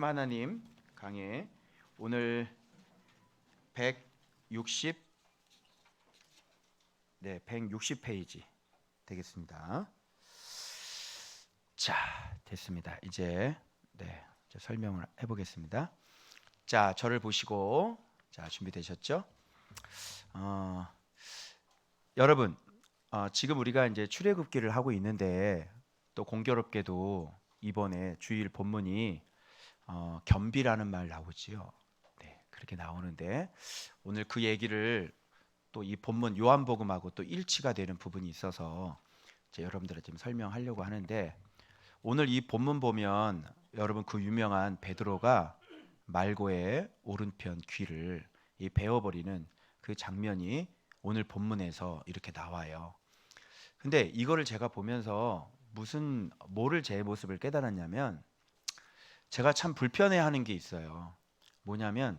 하나님 강해 오늘 160페이지 되겠습니다. 자, 됐습니다. 이제 설명을 해보겠습니다. 자, 저를 보시고 준비되셨죠? 여러분, 지금 우리가 이제 출애굽기를 하고 있는데 또 공교롭게도 이번에 주일 본문이 겸비라는 말 나오지요. 네, 그렇게 나오는데 오늘 그 얘기를 또 이 본문 요한복음하고 또 일치가 되는 부분이 있어서 여러분들한테 지금 설명하려고 하는데, 오늘 이 본문 보면 여러분 그 유명한 베드로가 말고의 오른편 귀를 베어버리는 그 장면이 오늘 본문에서 이렇게 나와요. 근데 이거를 제가 보면서 뭐를 제 모습을 깨달았냐면, 제가 참 불편해하는 게 있어요. 뭐냐면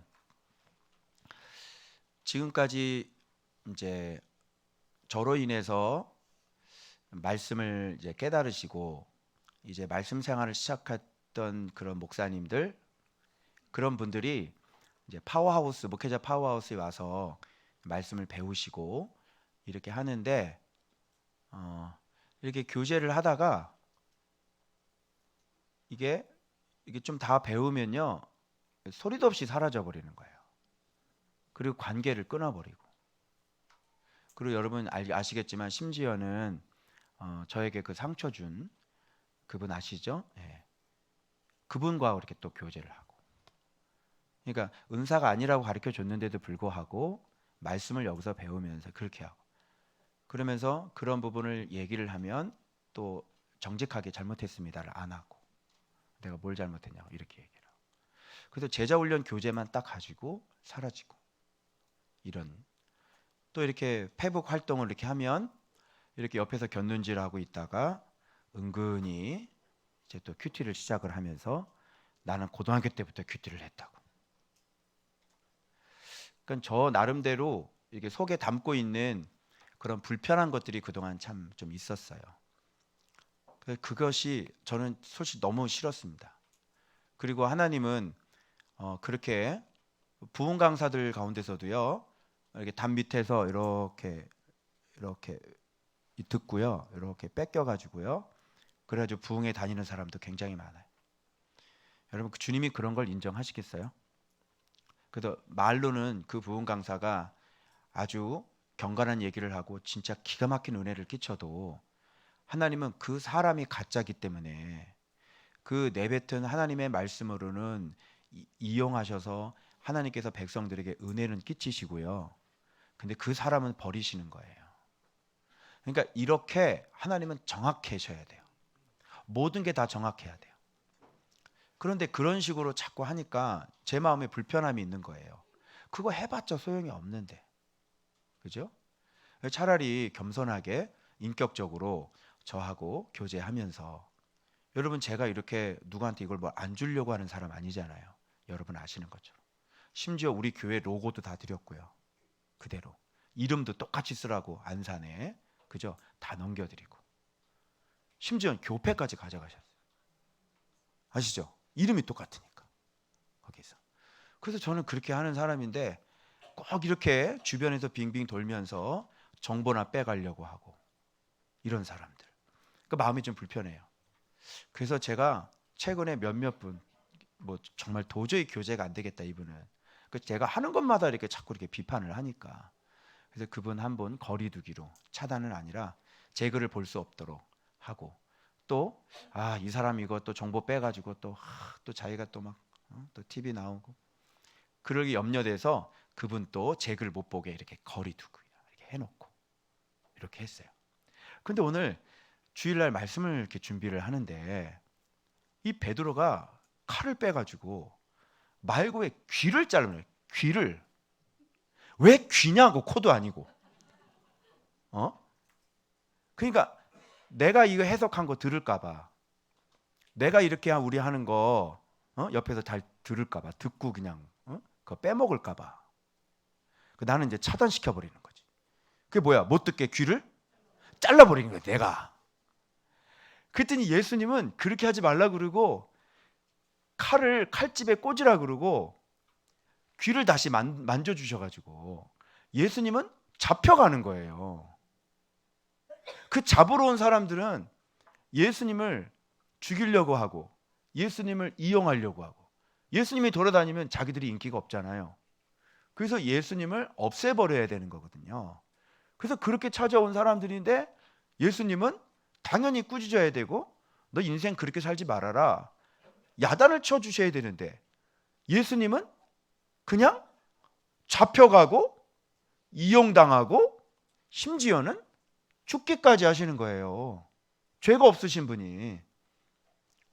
지금까지 이제 저로 인해서 말씀을 이제 깨달으시고 이제 말씀 생활을 시작했던 그런 목사님들, 그런 분들이 이제 목회자 파워하우스에 와서 말씀을 배우시고 이렇게 하는데, 이렇게 교제를 하다가 이게 좀 다 배우면요, 소리도 없이 사라져 버리는 거예요. 그리고 관계를 끊어버리고, 그리고 여러분 아시겠지만 심지어는 저에게 그 상처 준 그분 아시죠? 예. 그분과 이렇게 또 교제를 하고, 그러니까 은사가 아니라고 가르쳐 줬는데도 불구하고 말씀을 여기서 배우면서 그렇게 하고, 그러면서 그런 부분을 얘기를 하면 또 정직하게 잘못했습니다를 안 하고, 내가 뭘 잘못했냐고 이렇게 얘기를 하고, 그래서 제자 훈련 교재만 딱 가지고 사라지고, 이런 또 이렇게 페북 활동을 이렇게 하면 이렇게 옆에서 곁눈질하고 있다가 은근히 이제 또 큐티를 시작을 하면서 나는 고등학교 때부터 큐티를 했다고. 그러니까 저 나름대로 이게 속에 담고 있는 그런 불편한 것들이 그동안 참 좀 있었어요. 그것이 저는 솔직히 너무 싫었습니다. 그리고 하나님은 그렇게 부흥 강사들 가운데서도요, 이렇게 담 밑에서 이렇게 듣고요, 이렇게 뺏겨가지고요, 그래가지고 부흥에 다니는 사람도 굉장히 많아요. 여러분, 주님이 그런 걸 인정하시겠어요? 그래서 말로는 그 부흥 강사가 아주 경건한 얘기를 하고 진짜 기가 막힌 은혜를 끼쳐도, 하나님은 그 사람이 가짜기 때문에 그 내뱉은 하나님의 말씀으로는 이용하셔서 하나님께서 백성들에게 은혜는 끼치시고요, 근데 그 사람은 버리시는 거예요. 그러니까 이렇게 하나님은 정확하셔야 돼요. 모든 게 다 정확해야 돼요. 그런데 그런 식으로 자꾸 하니까 제 마음에 불편함이 있는 거예요. 그거 해봤자 소용이 없는데, 그죠? 차라리 겸손하게 인격적으로 저하고 교제하면서, 여러분 제가 이렇게 누구한테 이걸 뭐 안 주려고 하는 사람 아니잖아요. 여러분 아시는 것처럼. 심지어 우리 교회 로고도 다 드렸고요. 그대로 이름도 똑같이 쓰라고 안산에, 그죠? 다 넘겨드리고, 심지어 교패까지 가져가셨어요. 아시죠? 이름이 똑같으니까 거기서. 그래서 저는 그렇게 하는 사람인데 꼭 이렇게 주변에서 빙빙 돌면서 정보나 빼가려고 하고, 이런 사람들, 그 마음이 좀 불편해요. 그래서 제가 최근에 몇몇 분, 뭐 정말 도저히 교제가 안 되겠다 이분은, 그 제가 하는 것마다 이렇게 자꾸 이렇게 비판을 하니까, 그래서 그분 한 분 거리두기로, 차단은 아니라 제 글을 볼 수 없도록 하고, 또 이 사람 이거 또 정보 빼가지고 또 자기가 또 막 또 TV 나오고 그러기 염려돼서 그분 또 제 글 못 보게 이렇게 거리두기 이렇게 해놓고 이렇게 했어요. 근데 오늘 주일날 말씀을 이렇게 준비를 하는데 이 베드로가 칼을 빼가지고 말고의 귀를 자르는, 귀를. 왜 귀냐고, 코도 아니고. 그러니까 내가 이거 해석한 거 들을까봐, 내가 이렇게 우리 하는 거 옆에서 잘 들을까봐, 듣고 그냥 그거 빼먹을까봐, 나는 이제 차단시켜 버리는 거지. 그게 뭐야? 못 듣게 귀를 잘라버리는 거야, 내가. 그랬더니 예수님은 그렇게 하지 말라 그러고 칼을 칼집에 꽂으라 그러고 귀를 다시 만져주셔가지고 예수님은 잡혀가는 거예요. 그 잡으러 온 사람들은 예수님을 죽이려고 하고 예수님을 이용하려고 하고, 예수님이 돌아다니면 자기들이 인기가 없잖아요. 그래서 예수님을 없애버려야 되는 거거든요. 그래서 그렇게 찾아온 사람들인데 예수님은 당연히 꾸짖어야 되고 너 인생 그렇게 살지 말아라, 야단을 쳐주셔야 되는데 예수님은 그냥 잡혀가고 이용당하고 심지어는 죽기까지 하시는 거예요. 죄가 없으신 분이.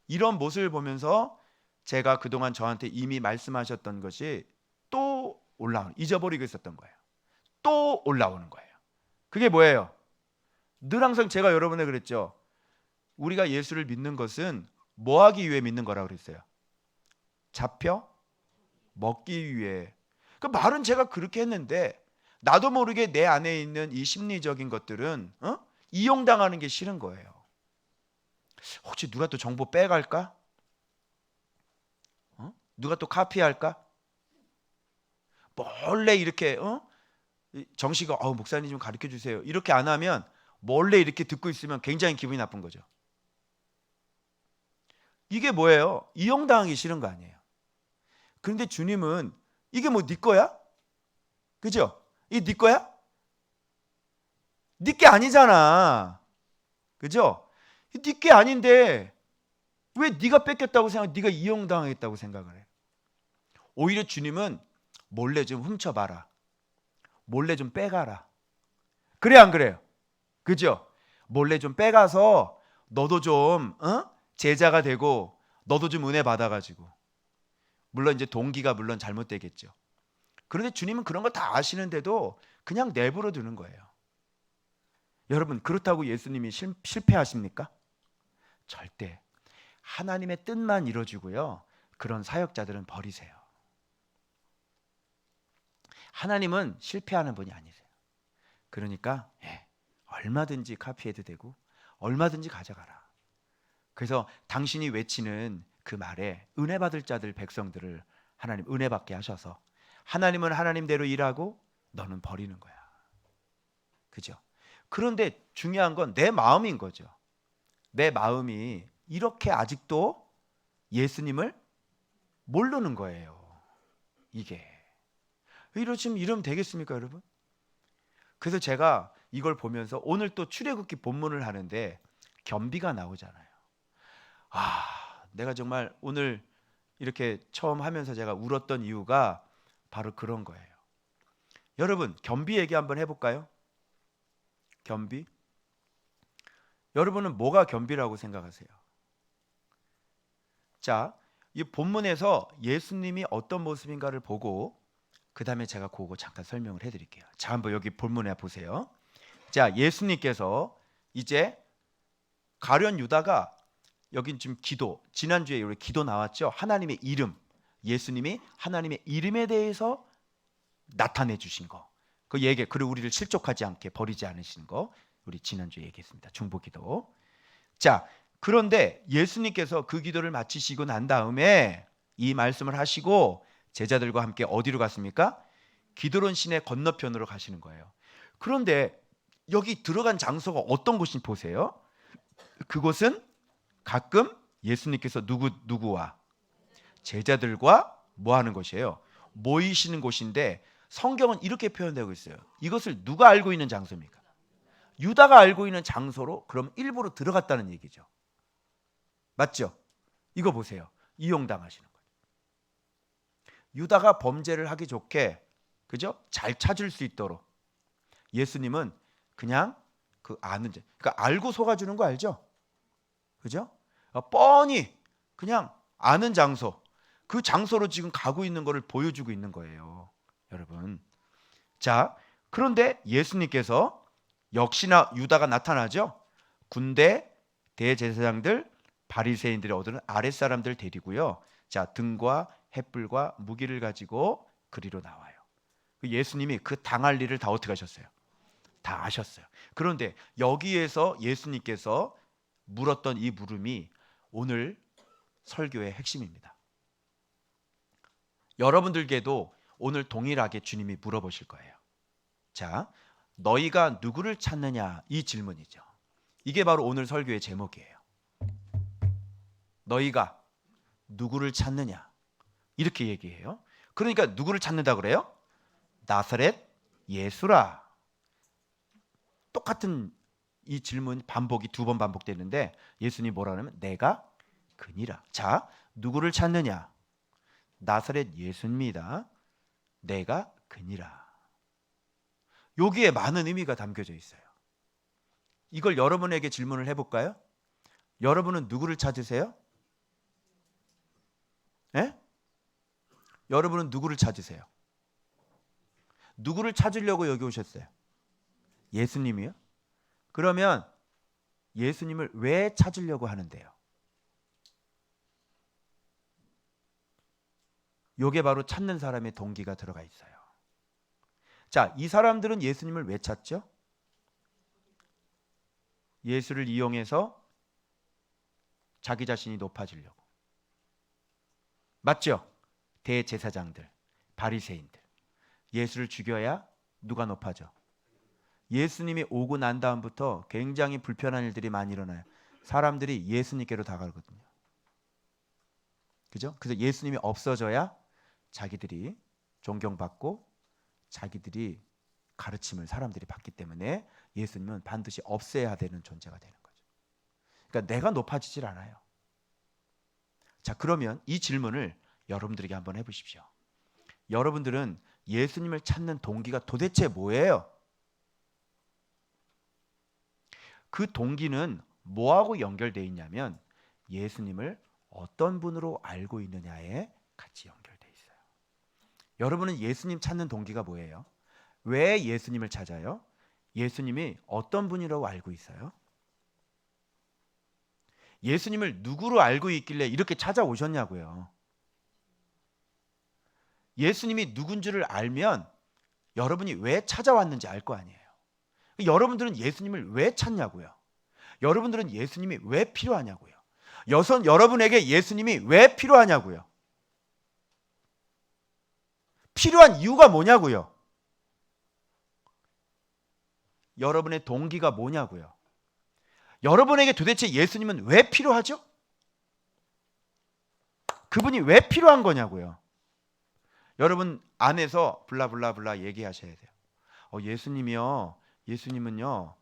이런 모습을 보면서 제가 그동안 저한테 이미 말씀하셨던 것이 또 잊어버리고 있었던 거예요. 또 올라오는 거예요. 그게 뭐예요? 늘 항상 제가 여러분에 그랬죠. 우리가 예수를 믿는 것은 뭐 하기 위해 믿는 거라고 그랬어요? 잡혀 먹기 위해. 그 말은 제가 그렇게 했는데 나도 모르게 내 안에 있는 이 심리적인 것들은 이용당하는 게 싫은 거예요. 혹시 누가 또 정보 빼갈까? 누가 또 카피할까? 몰래 이렇게 정식이 목사님 좀 가르쳐 주세요, 이렇게 안 하면 몰래 이렇게 듣고 있으면 굉장히 기분이 나쁜 거죠. 이게 뭐예요? 이용당하기 싫은 거 아니에요. 그런데 주님은 이게 뭐 네 거야? 그죠? 이게 네 거야? 네 게 아니잖아. 그죠? 네 게 아닌데 왜 네가 뺏겼다고 생각해? 네가 이용당했다고 생각을 해. 오히려 주님은 몰래 좀 훔쳐봐라, 몰래 좀 빼가라. 그래 안 그래요? 그죠? 몰래 좀 빼가서 너도 좀 제자가 되고 너도 좀 은혜 받아가지고. 물론 이제 동기가 물론 잘못되겠죠. 그런데 주님은 그런 거 다 아시는데도 그냥 내버려 두는 거예요. 여러분, 그렇다고 예수님이 실패하십니까? 절대. 하나님의 뜻만 이루어지고요, 그런 사역자들은 버리세요. 하나님은 실패하는 분이 아니세요. 그러니까 얼마든지 카피해도 되고 얼마든지 가져가라. 그래서 당신이 외치는 그 말에 은혜 받을 자들, 백성들을 하나님 은혜 받게 하셔서 하나님은 하나님대로 일하고 너는 버리는 거야. 그죠? 그런데 중요한 건 내 마음인 거죠. 내 마음이 이렇게 아직도 예수님을 모르는 거예요. 이게 이러면 되겠습니까, 여러분? 그래서 제가 이걸 보면서 오늘 또 출애굽기 본문을 하는데 겸비가 나오잖아요. 내가 정말 오늘 이렇게 처음 하면서 제가 울었던 이유가 바로 그런 거예요. 여러분, 겸비 얘기 한번 해볼까요? 겸비? 여러분은 뭐가 겸비라고 생각하세요? 자, 이 본문에서 예수님이 어떤 모습인가를 보고 그 다음에 제가 그거 잠깐 설명을 해드릴게요. 자, 한번 여기 본문에 보세요. 자, 예수님께서 이제 가룟 유다가, 여긴 지금 기도, 지난주에 우리 기도 나왔죠. 하나님의 이름, 예수님이 하나님의 이름에 대해서 나타내 주신 거, 그 얘기, 그리고 우리를 실족하지 않게 버리지 않으시는 거, 우리 지난주에 얘기했습니다. 중보기도. 자, 그런데 예수님께서 그 기도를 마치시고 난 다음에 이 말씀을 하시고 제자들과 함께 어디로 갔습니까? 기드론 시내 건너편으로 가시는 거예요. 그런데 여기 들어간 장소가 어떤 곳인지 보세요. 그곳은 가끔 예수님께서 누구와 제자들과 뭐 하는 곳이에요? 모이시는 곳인데 성경은 이렇게 표현되고 있어요. 이것을 누가 알고 있는 장소입니까? 유다가 알고 있는 장소로 그럼 일부러 들어갔다는 얘기죠. 맞죠? 이거 보세요. 이용당하시는 거예요. 유다가 범죄를 하기 좋게, 그죠? 잘 찾을 수 있도록 예수님은 그냥 그러니까 알고 속아주는 거 알죠? 그죠? 뻔히 그냥 아는 장소, 그 장소로 지금 가고 있는 것을 보여주고 있는 거예요, 여러분. 자, 그런데 예수님께서 역시나 유다가 나타나죠. 군대, 대제사장들, 바리새인들이 얻은 아랫사람들 데리고요. 자, 등과 횃불과 무기를 가지고 그리로 나와요. 예수님이 그 당할 일을 다 어떻게 하셨어요? 다 아셨어요. 그런데 여기에서 예수님께서 물었던 이 물음이 오늘 설교의 핵심입니다. 여러분들께도 오늘 동일하게 주님이 물어보실 거예요. 자, 너희가 누구를 찾느냐, 이 질문이죠. 이게 바로 오늘 설교의 제목이에요. 너희가 누구를 찾느냐, 이렇게 얘기해요. 그러니까 누구를 찾는다 그래요? 나사렛 예수라. 똑같은 이 질문 반복이 2번 반복되는데 예수님이 뭐라 하냐면 내가 그니라. 자, 누구를 찾느냐? 나사렛 예수입니다. 내가 그니라. 여기에 많은 의미가 담겨져 있어요. 이걸 여러분에게 질문을 해볼까요? 여러분은 누구를 찾으세요? 예? 여러분은 누구를 찾으세요? 누구를 찾으려고 여기 오셨어요? 예수님이요? 그러면 예수님을 왜 찾으려고 하는데요? 요게 바로 찾는 사람의 동기가 들어가 있어요. 자, 이 사람들은 예수님을 왜 찾죠? 예수를 이용해서 자기 자신이 높아지려고. 맞죠? 대제사장들, 바리새인들. 예수를 죽여야 누가 높아져? 예수님이 오고 난 다음부터 굉장히 불편한 일들이 많이 일어나요. 사람들이 예수님께로 다가가거든요. 그죠? 그래서 예수님이 없어져야 자기들이 존경받고 자기들이 가르침을 사람들이 받기 때문에 예수님은 반드시 없애야 되는 존재가 되는 거죠. 그러니까 내가 높아지질 않아요. 자, 그러면 이 질문을 여러분들에게 한번 해보십시오. 여러분들은 예수님을 찾는 동기가 도대체 뭐예요? 그 동기는 뭐하고 연결되어 있냐면 예수님을 어떤 분으로 알고 있느냐에 같이 연결되어 있어요. 여러분은 예수님 찾는 동기가 뭐예요? 왜 예수님을 찾아요? 예수님이 어떤 분이라고 알고 있어요? 예수님을 누구로 알고 있길래 이렇게 찾아오셨냐고요. 예수님이 누군지를 알면 여러분이 왜 찾아왔는지 알 거 아니에요. 여러분들은 예수님을 왜 찾냐고요. 여러분들은 예수님이 왜 필요하냐고요. 여러분에게 예수님이 왜 필요하냐고요. 필요한 이유가 뭐냐고요. 여러분의 동기가 뭐냐고요. 여러분에게 도대체 예수님은 왜 필요하죠? 그분이 왜 필요한 거냐고요. 여러분 안에서 블라블라블라 얘기하셔야 돼요. 예수님이요. 예수님은요.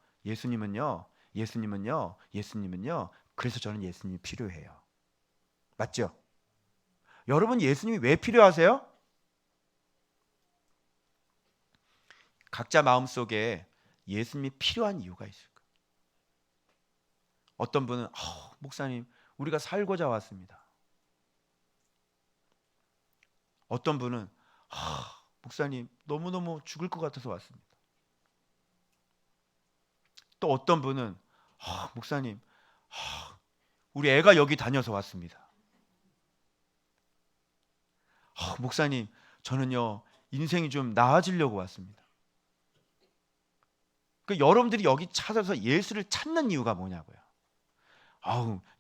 그래서 저는 예수님이 필요해요. 맞죠? 여러분 예수님이 왜 필요하세요? 각자 마음속에 예수님이 필요한 이유가 있을 거예요. 어떤 분은 목사님 우리가 살고자 왔습니다. 어떤 분은 목사님 너무너무 죽을 것 같아서 왔습니다. 또 어떤 분은 목사님 우리 애가 여기 다녀서 왔습니다. 목사님 저는요 인생이 좀 나아지려고 왔습니다. 여러분들이 여기 찾아서 예수를 찾는 이유가 뭐냐고요.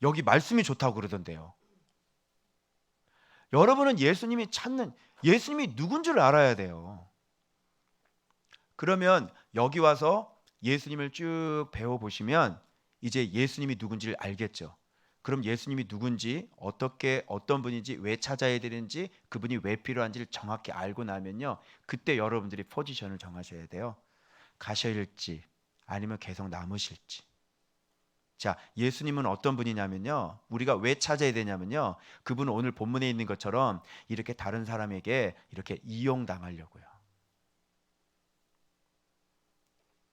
여기 말씀이 좋다고 그러던데요. 여러분은 예수님이 누군지를 알아야 돼요. 그러면 여기 와서 예수님을 쭉 배워보시면 이제 예수님이 누군지를 알겠죠. 그럼 예수님이 누군지, 어떤 분인지, 왜 찾아야 되는지, 그분이 왜 필요한지를 정확히 알고 나면요, 그때 여러분들이 포지션을 정하셔야 돼요. 가셔야 할지 아니면 계속 남으실지. 자, 예수님은 어떤 분이냐면요, 우리가 왜 찾아야 되냐면요, 그분은 오늘 본문에 있는 것처럼 이렇게 다른 사람에게 이렇게 이용당하려고요.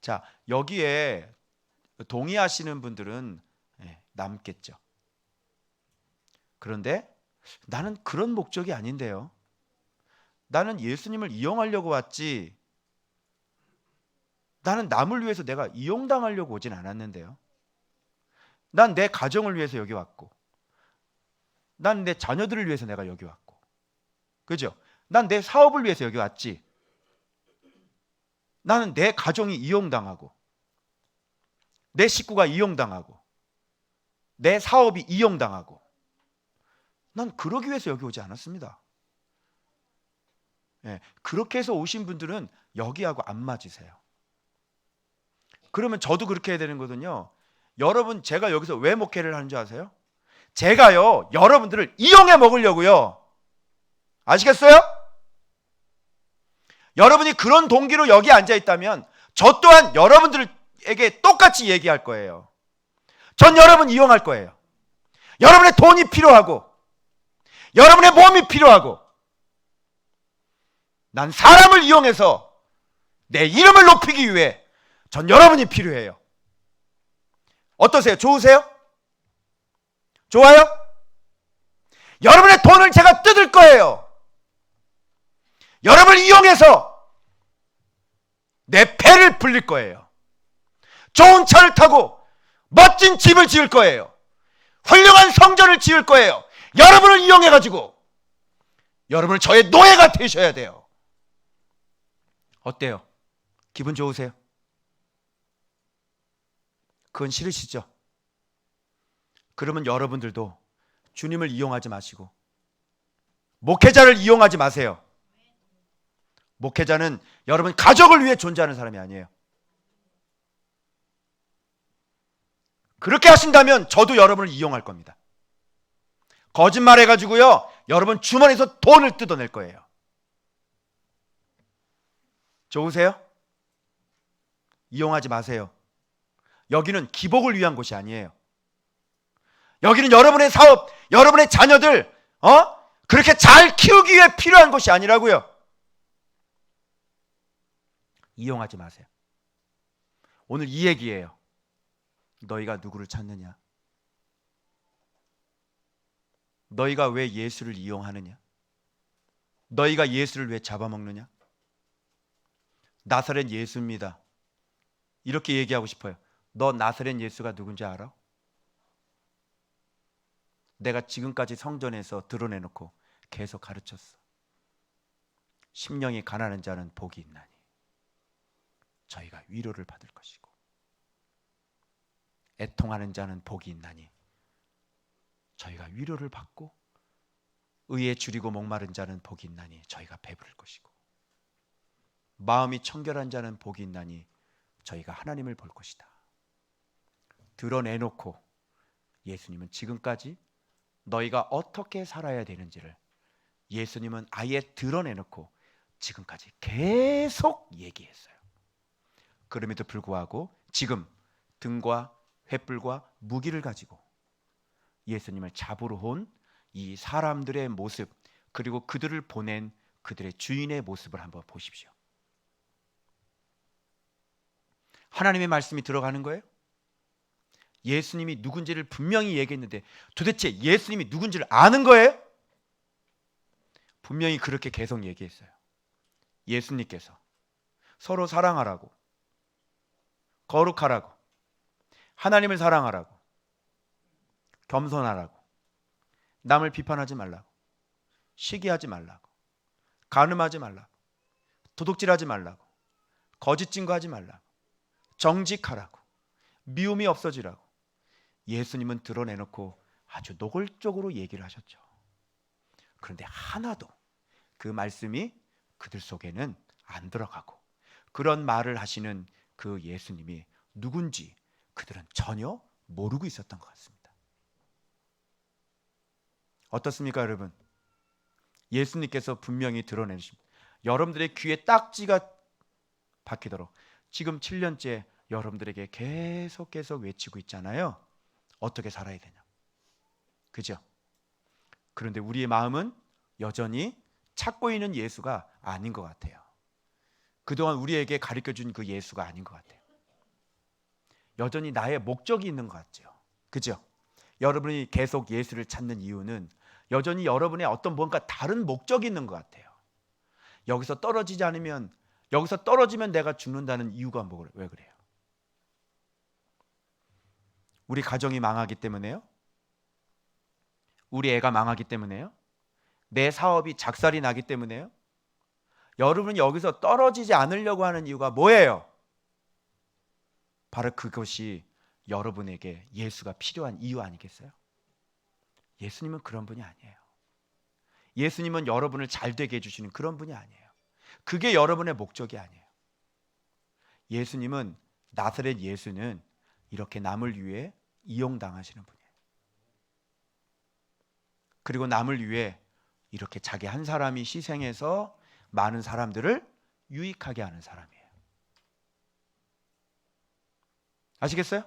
자, 여기에 동의하시는 분들은 남겠죠. 그런데 나는 그런 목적이 아닌데요. 나는 예수님을 이용하려고 왔지, 나는 남을 위해서 내가 이용당하려고 오진 않았는데요. 난 내 가정을 위해서 여기 왔고, 난 내 자녀들을 위해서 내가 여기 왔고, 그죠? 난 내 사업을 위해서 여기 왔지. 나는 내 가정이 이용당하고, 내 식구가 이용당하고, 내 사업이 이용당하고, 난 그러기 위해서 여기 오지 않았습니다. 예, 그렇게 해서 오신 분들은 여기하고 안 맞으세요. 그러면 저도 그렇게 해야 되는 거거든요. 여러분, 제가 여기서 왜 목회를 하는 줄 아세요? 제가요, 여러분들을 이용해 먹으려고요. 아시겠어요? 여러분이 그런 동기로 여기 앉아 있다면 저 또한 여러분들에게 똑같이 얘기할 거예요. 전 여러분 이용할 거예요. 여러분의 돈이 필요하고 여러분의 몸이 필요하고 난 사람을 이용해서 내 이름을 높이기 위해 전 여러분이 필요해요. 어떠세요? 좋으세요? 좋아요? 여러분의 돈을 제가 뜯을 거예요. 여러분을 이용해서 내 배를 불릴 거예요. 좋은 차를 타고 멋진 집을 지을 거예요. 훌륭한 성전을 지을 거예요. 여러분을 이용해가지고 여러분은 저의 노예가 되셔야 돼요. 어때요? 기분 좋으세요? 그건 싫으시죠? 그러면 여러분들도 주님을 이용하지 마시고 목회자를 이용하지 마세요. 목회자는 여러분 가족을 위해 존재하는 사람이 아니에요. 그렇게 하신다면 저도 여러분을 이용할 겁니다. 거짓말해가지고요, 여러분 주머니에서 돈을 뜯어낼 거예요. 좋으세요? 이용하지 마세요. 여기는 기복을 위한 곳이 아니에요. 여기는 여러분의 사업, 여러분의 자녀들 그렇게 잘 키우기 위해 필요한 곳이 아니라고요. 이용하지 마세요. 오늘 이 얘기예요. 너희가 누구를 찾느냐? 너희가 왜 예수를 이용하느냐? 너희가 예수를 왜 잡아먹느냐? 나사렛 예수입니다. 이렇게 얘기하고 싶어요. 너 나사렛 예수가 누군지 알아? 내가 지금까지 성전에서 드러내놓고 계속 가르쳤어. 심령이 가난한 자는 복이 있나니 저희가 위로를 받을 것이고 애통하는 자는 복이 있나니 저희가 위로를 받고 의에 줄이고 목마른 자는 복이 있나니 저희가 배부를 것이고 마음이 청결한 자는 복이 있나니 저희가 하나님을 볼 것이다. 드러내놓고 예수님은 지금까지 너희가 어떻게 살아야 되는지를 예수님은 아예 드러내놓고 지금까지 계속 얘기했어요. 그럼에도 불구하고 지금 등과 횃불과 무기를 가지고 예수님을 잡으러 온 이 사람들의 모습, 그리고 그들을 보낸 그들의 주인의 모습을 한번 보십시오. 하나님의 말씀이 들어가는 거예요? 예수님이 누군지를 분명히 얘기했는데 도대체 예수님이 누군지를 아는 거예요? 분명히 그렇게 계속 얘기했어요. 예수님께서 서로 사랑하라고, 거룩하라고, 하나님을 사랑하라고, 겸손하라고, 남을 비판하지 말라고, 시기하지 말라고, 간음하지 말라고, 도둑질하지 말라고, 거짓 증거하지 말라고, 정직하라고, 미움이 없어지라고 예수님은 드러내놓고 아주 노골적으로 얘기를 하셨죠. 그런데 하나도 그 말씀이 그들 속에는 안 들어가고 그런 말을 하시는 그 예수님이 누군지 그들은 전혀 모르고 있었던 것 같습니다. 어떻습니까, 여러분? 예수님께서 분명히 드러내십니다. 여러분들의 귀에 딱지가 박히도록 지금 7년째 여러분들에게 계속 외치고 있잖아요. 어떻게 살아야 되냐. 그죠? 그런데 우리의 마음은 여전히 찾고 있는 예수가 아닌 것 같아요. 그동안 우리에게 가르쳐준 그 예수가 아닌 것 같아요. 여전히 나의 목적이 있는 것 같죠. 그죠? 여러분이 계속 예수를 찾는 이유는 여전히 여러분의 어떤 뭔가 다른 목적이 있는 것 같아요. 여기서 떨어지면 내가 죽는다는 이유가 왜 그래요? 우리 가정이 망하기 때문에요? 우리 애가 망하기 때문에요? 내 사업이 작살이 나기 때문에요? 여러분이 여기서 떨어지지 않으려고 하는 이유가 뭐예요? 바로 그것이 여러분에게 예수가 필요한 이유 아니겠어요? 예수님은 그런 분이 아니에요. 예수님은 여러분을 잘 되게 해주시는 그런 분이 아니에요. 그게 여러분의 목적이 아니에요. 예수님은, 나사렛 예수는 이렇게 남을 위해 이용당하시는 분이에요. 그리고 남을 위해 이렇게 자기 한 사람이 희생해서 많은 사람들을 유익하게 하는 사람이에요. 아시겠어요?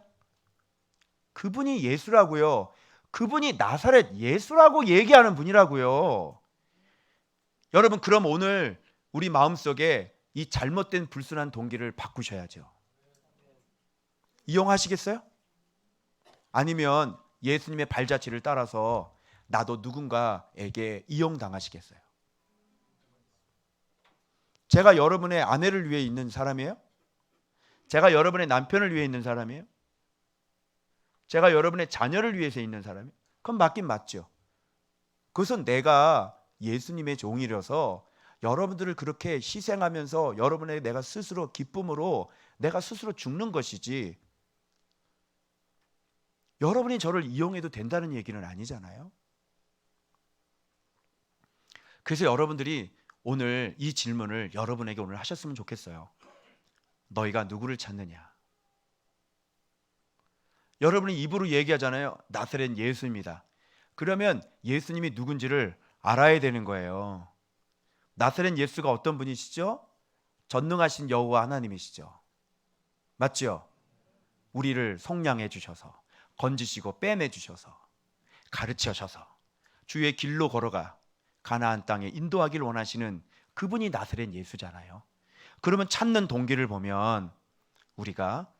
그분이 예수라고요. 그분이 나사렛 예수라고 얘기하는 분이라고요. 여러분, 그럼 오늘 우리 마음속에 이 잘못된 불순한 동기를 바꾸셔야죠. 이용하시겠어요? 아니면 예수님의 발자취를 따라서 나도 누군가에게 이용당하시겠어요? 제가 여러분의 아내를 위해 있는 사람이에요? 제가 여러분의 남편을 위해 있는 사람이에요? 제가 여러분의 자녀를 위해서 있는 사람이에요? 그건 맞긴 맞죠. 그것은 내가 예수님의 종이라서 여러분들을 그렇게 희생하면서 여러분의 내가 스스로 기쁨으로 내가 스스로 죽는 것이지, 여러분이 저를 이용해도 된다는 얘기는 아니잖아요. 그래서 여러분들이 오늘 이 질문을 여러분에게 오늘 하셨으면 좋겠어요. 너희가 누구를 찾느냐? 여러분이 입으로 얘기하잖아요. 나사렛 예수입니다. 그러면 예수님이 누군지를 알아야 되는 거예요. 나사렛 예수가 어떤 분이시죠? 전능하신 여호와 하나님이시죠. 맞죠? 우리를 속량해 주셔서, 건지시고 빼내 주셔서, 가르치셔서 주의 길로 걸어가 가나안 땅에 인도하길 원하시는 그분이 나사렛 예수잖아요. 그러면 찾는 동기를 보면 우리가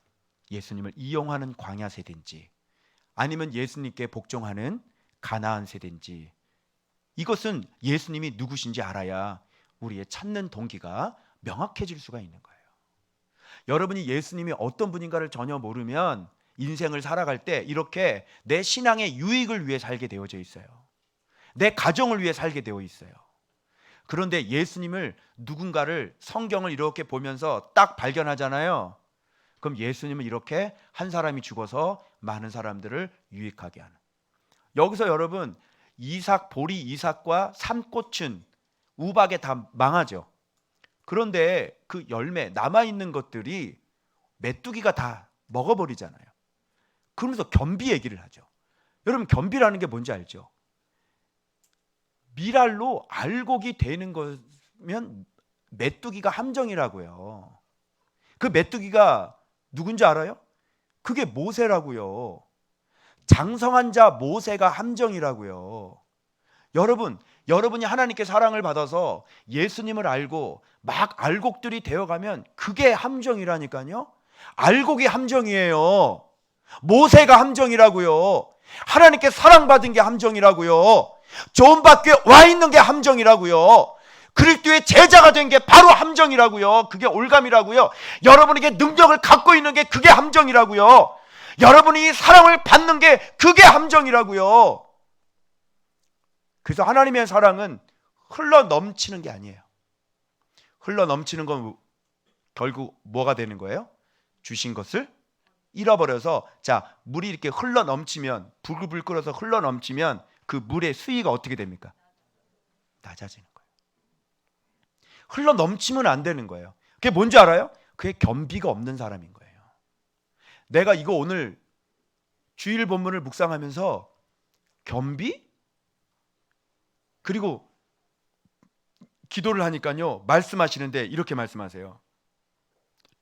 예수님을 이용하는 광야 세대인지 아니면 예수님께 복종하는 가나안 세대인지, 이것은 예수님이 누구신지 알아야 우리의 찾는 동기가 명확해질 수가 있는 거예요. 여러분이 예수님이 어떤 분인가를 전혀 모르면 인생을 살아갈 때 이렇게 내 신앙의 유익을 위해 살게 되어져 있어요. 내 가정을 위해 살게 되어 있어요. 그런데 예수님을, 누군가를, 성경을 이렇게 보면서 딱 발견하잖아요. 그럼 예수님은 이렇게 한 사람이 죽어서 많은 사람들을 유익하게 하는. 여기서 여러분, 보리 이삭과 산꽃은 우박에 다 망하죠. 그런데 그 열매, 남아있는 것들이 메뚜기가 다 먹어버리잖아요. 그러면서 겸비 얘기를 하죠. 여러분, 겸비라는 게 뭔지 알죠? 미랄로 알곡이 되는 거면 메뚜기가 함정이라고요. 그 메뚜기가 누군지 알아요? 그게 모세라고요. 장성한 자 모세가 함정이라고요. 여러분이 하나님께 사랑을 받아서 예수님을 알고 막 알곡들이 되어가면 그게 함정이라니까요. 알곡이 함정이에요. 모세가 함정이라고요. 하나님께 사랑받은 게 함정이라고요. 좋은 밖에 와 있는 게 함정이라고요. 그리스도의 제자가 된 게 바로 함정이라고요. 그게 올감이라고요. 여러분에게 능력을 갖고 있는 게 그게 함정이라고요. 여러분이 사랑을 받는 게 그게 함정이라고요. 그래서 하나님의 사랑은 흘러 넘치는 게 아니에요. 흘러 넘치는 건 결국 뭐가 되는 거예요? 주신 것을 잃어버려서, 자, 물이 이렇게 흘러 넘치면, 불을 끓여서 흘러 넘치면 그 물의 수위가 어떻게 됩니까? 낮아지는 거예요. 흘러 넘치면 안 되는 거예요. 그게 뭔지 알아요? 그게 겸비가 없는 사람인 거예요. 내가 이거 오늘 주일 본문을 묵상하면서 겸비? 그리고 기도를 하니까요, 말씀하시는데 이렇게 말씀하세요.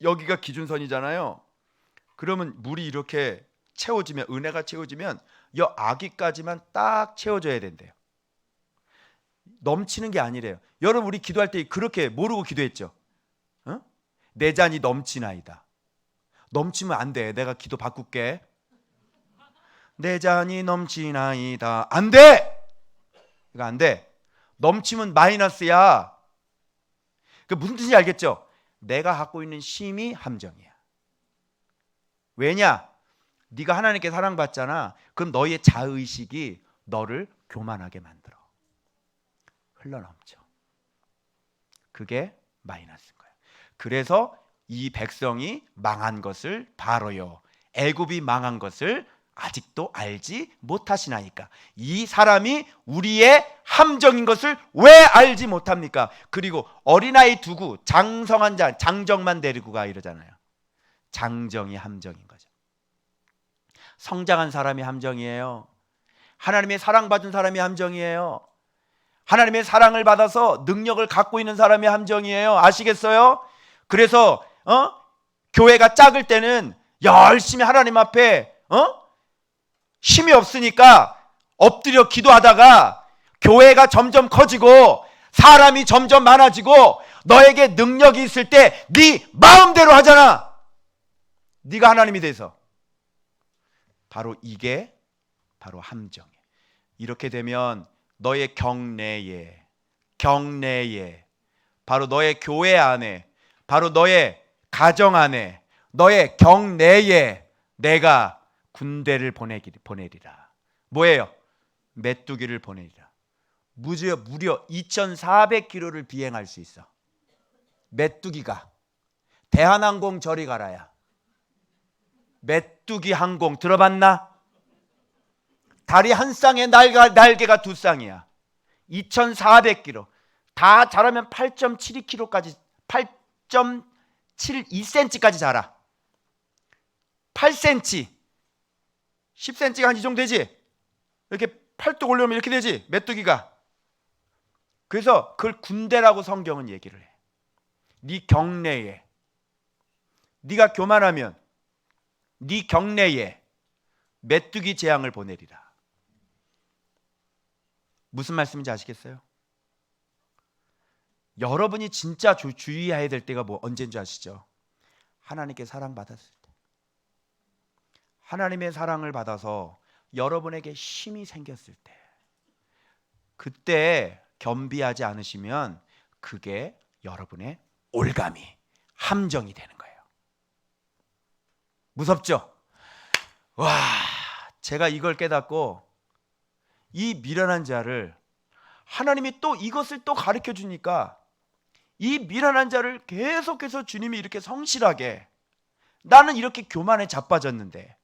여기가 기준선이잖아요. 그러면 물이 이렇게 채워지면, 은혜가 채워지면 여 아기까지만 딱 채워져야 된대요. 넘치는 게 아니래요. 여러분, 우리 기도할 때 그렇게 모르고 기도했죠. 내 잔이 넘치나이다. 넘치면 안 돼. 내가 기도 바꿀게. 내 잔이 넘치나이다. 안 돼. 이거 안 돼. 넘치면 마이너스야. 그 무슨 뜻인지 알겠죠? 내가 갖고 있는 힘이 함정이야. 왜냐? 네가 하나님께 사랑받잖아. 그럼 너의 자의식이 너를 교만하게 만들어. 흘러넘쳐. 그게 마이너스인 거예요. 그래서 이 백성이 망한 것을 바로요, 애굽이 망한 것을 아직도 알지 못하시나이까. 이 사람이 우리의 함정인 것을 왜 알지 못합니까? 그리고 어린아이 두고 장성한 자, 장정만 데리고 가 이러잖아요. 장정이 함정인 거죠. 성장한 사람이 함정이에요. 하나님의 사랑받은 사람이 함정이에요. 하나님의 사랑을 받아서 능력을 갖고 있는 사람이 함정이에요. 아시겠어요? 그래서 교회가 작을 때는 열심히 하나님 앞에 힘이 없으니까 엎드려 기도하다가 교회가 점점 커지고 사람이 점점 많아지고 너에게 능력이 있을 때 네 마음대로 하잖아. 네가 하나님이 돼서. 바로 이게 바로 함정이에요. 이렇게 되면 너의 경내에 바로 너의 교회 안에 바로 너의 가정 안에 너의 경내에 내가 군대를 보내리라. 뭐예요? 메뚜기를 보내리라. 무려 2400km를 비행할 수 있어. 메뚜기가. 대한항공 저리 가라야. 메뚜기 항공 들어봤나? 다리 한 쌍에 날개가 두 쌍이야. 2400km. 다 자라면 8.72km까지 8.72cm까지 자라. 8cm 10cm가 한 이 정도 되지. 이렇게 팔뚝 올려놓으면 이렇게 되지, 메뚜기가. 그래서 그걸 군대라고 성경은 얘기를 해. 네 경내에, 네가 교만하면 네 경내에 메뚜기 재앙을 보내리라. 무슨 말씀인지 아시겠어요? 여러분이 진짜 주의해야 될 때가 언제인 줄 아시죠? 하나님께 사랑받았을 때. 하나님의 사랑을 받아서 여러분에게 힘이 생겼을 때, 그때 겸비하지 않으시면 그게 여러분의 올가미, 함정이 되는 거예요. 무섭죠? 와, 제가 이걸 깨닫고 이 미련한 자를 하나님이 또 이것을 또 가르쳐 주니까 이 미련한 자를 계속해서 주님이 이렇게 성실하게, 나는 이렇게 교만에 자빠졌는데,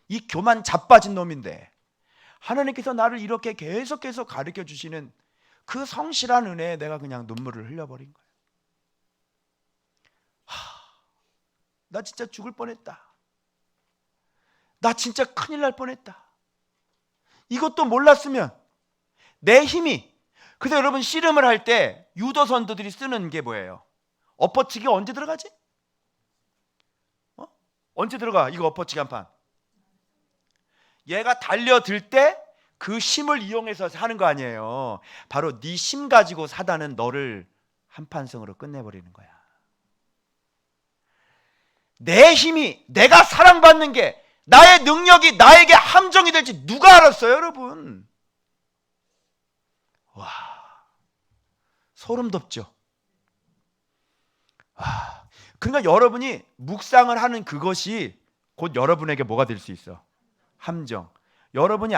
이 교만 자빠진 놈인데 하나님께서 나를 이렇게 계속해서 가르쳐 주시는 그 성실한 은혜에 내가 그냥 눈물을 흘려버린 거예요. 나 진짜 죽을 뻔했다. 나 진짜 큰일 날 뻔했다. 이것도 몰랐으면 내 힘이. 그래서 여러분, 씨름을 할 때 유도 선수들이 쓰는 게 뭐예요? 엎어치기 언제 들어가지? 언제 들어가? 이거 엎어치기 한 판. 얘가 달려들 때 그 힘을 이용해서 하는 거 아니에요. 바로 네 힘 가지고 사단은 너를 한판승으로 끝내버리는 거야. 내 힘이, 내가 사랑받는 게, 나의 능력이 나에게 함정이 될지 누가 알았어요, 여러분? 와, 소름 돋죠? 와, 그러니까 여러분이 묵상을 하는 그것이 곧 여러분에게 뭐가 될 수 있어? 함정. 여러분이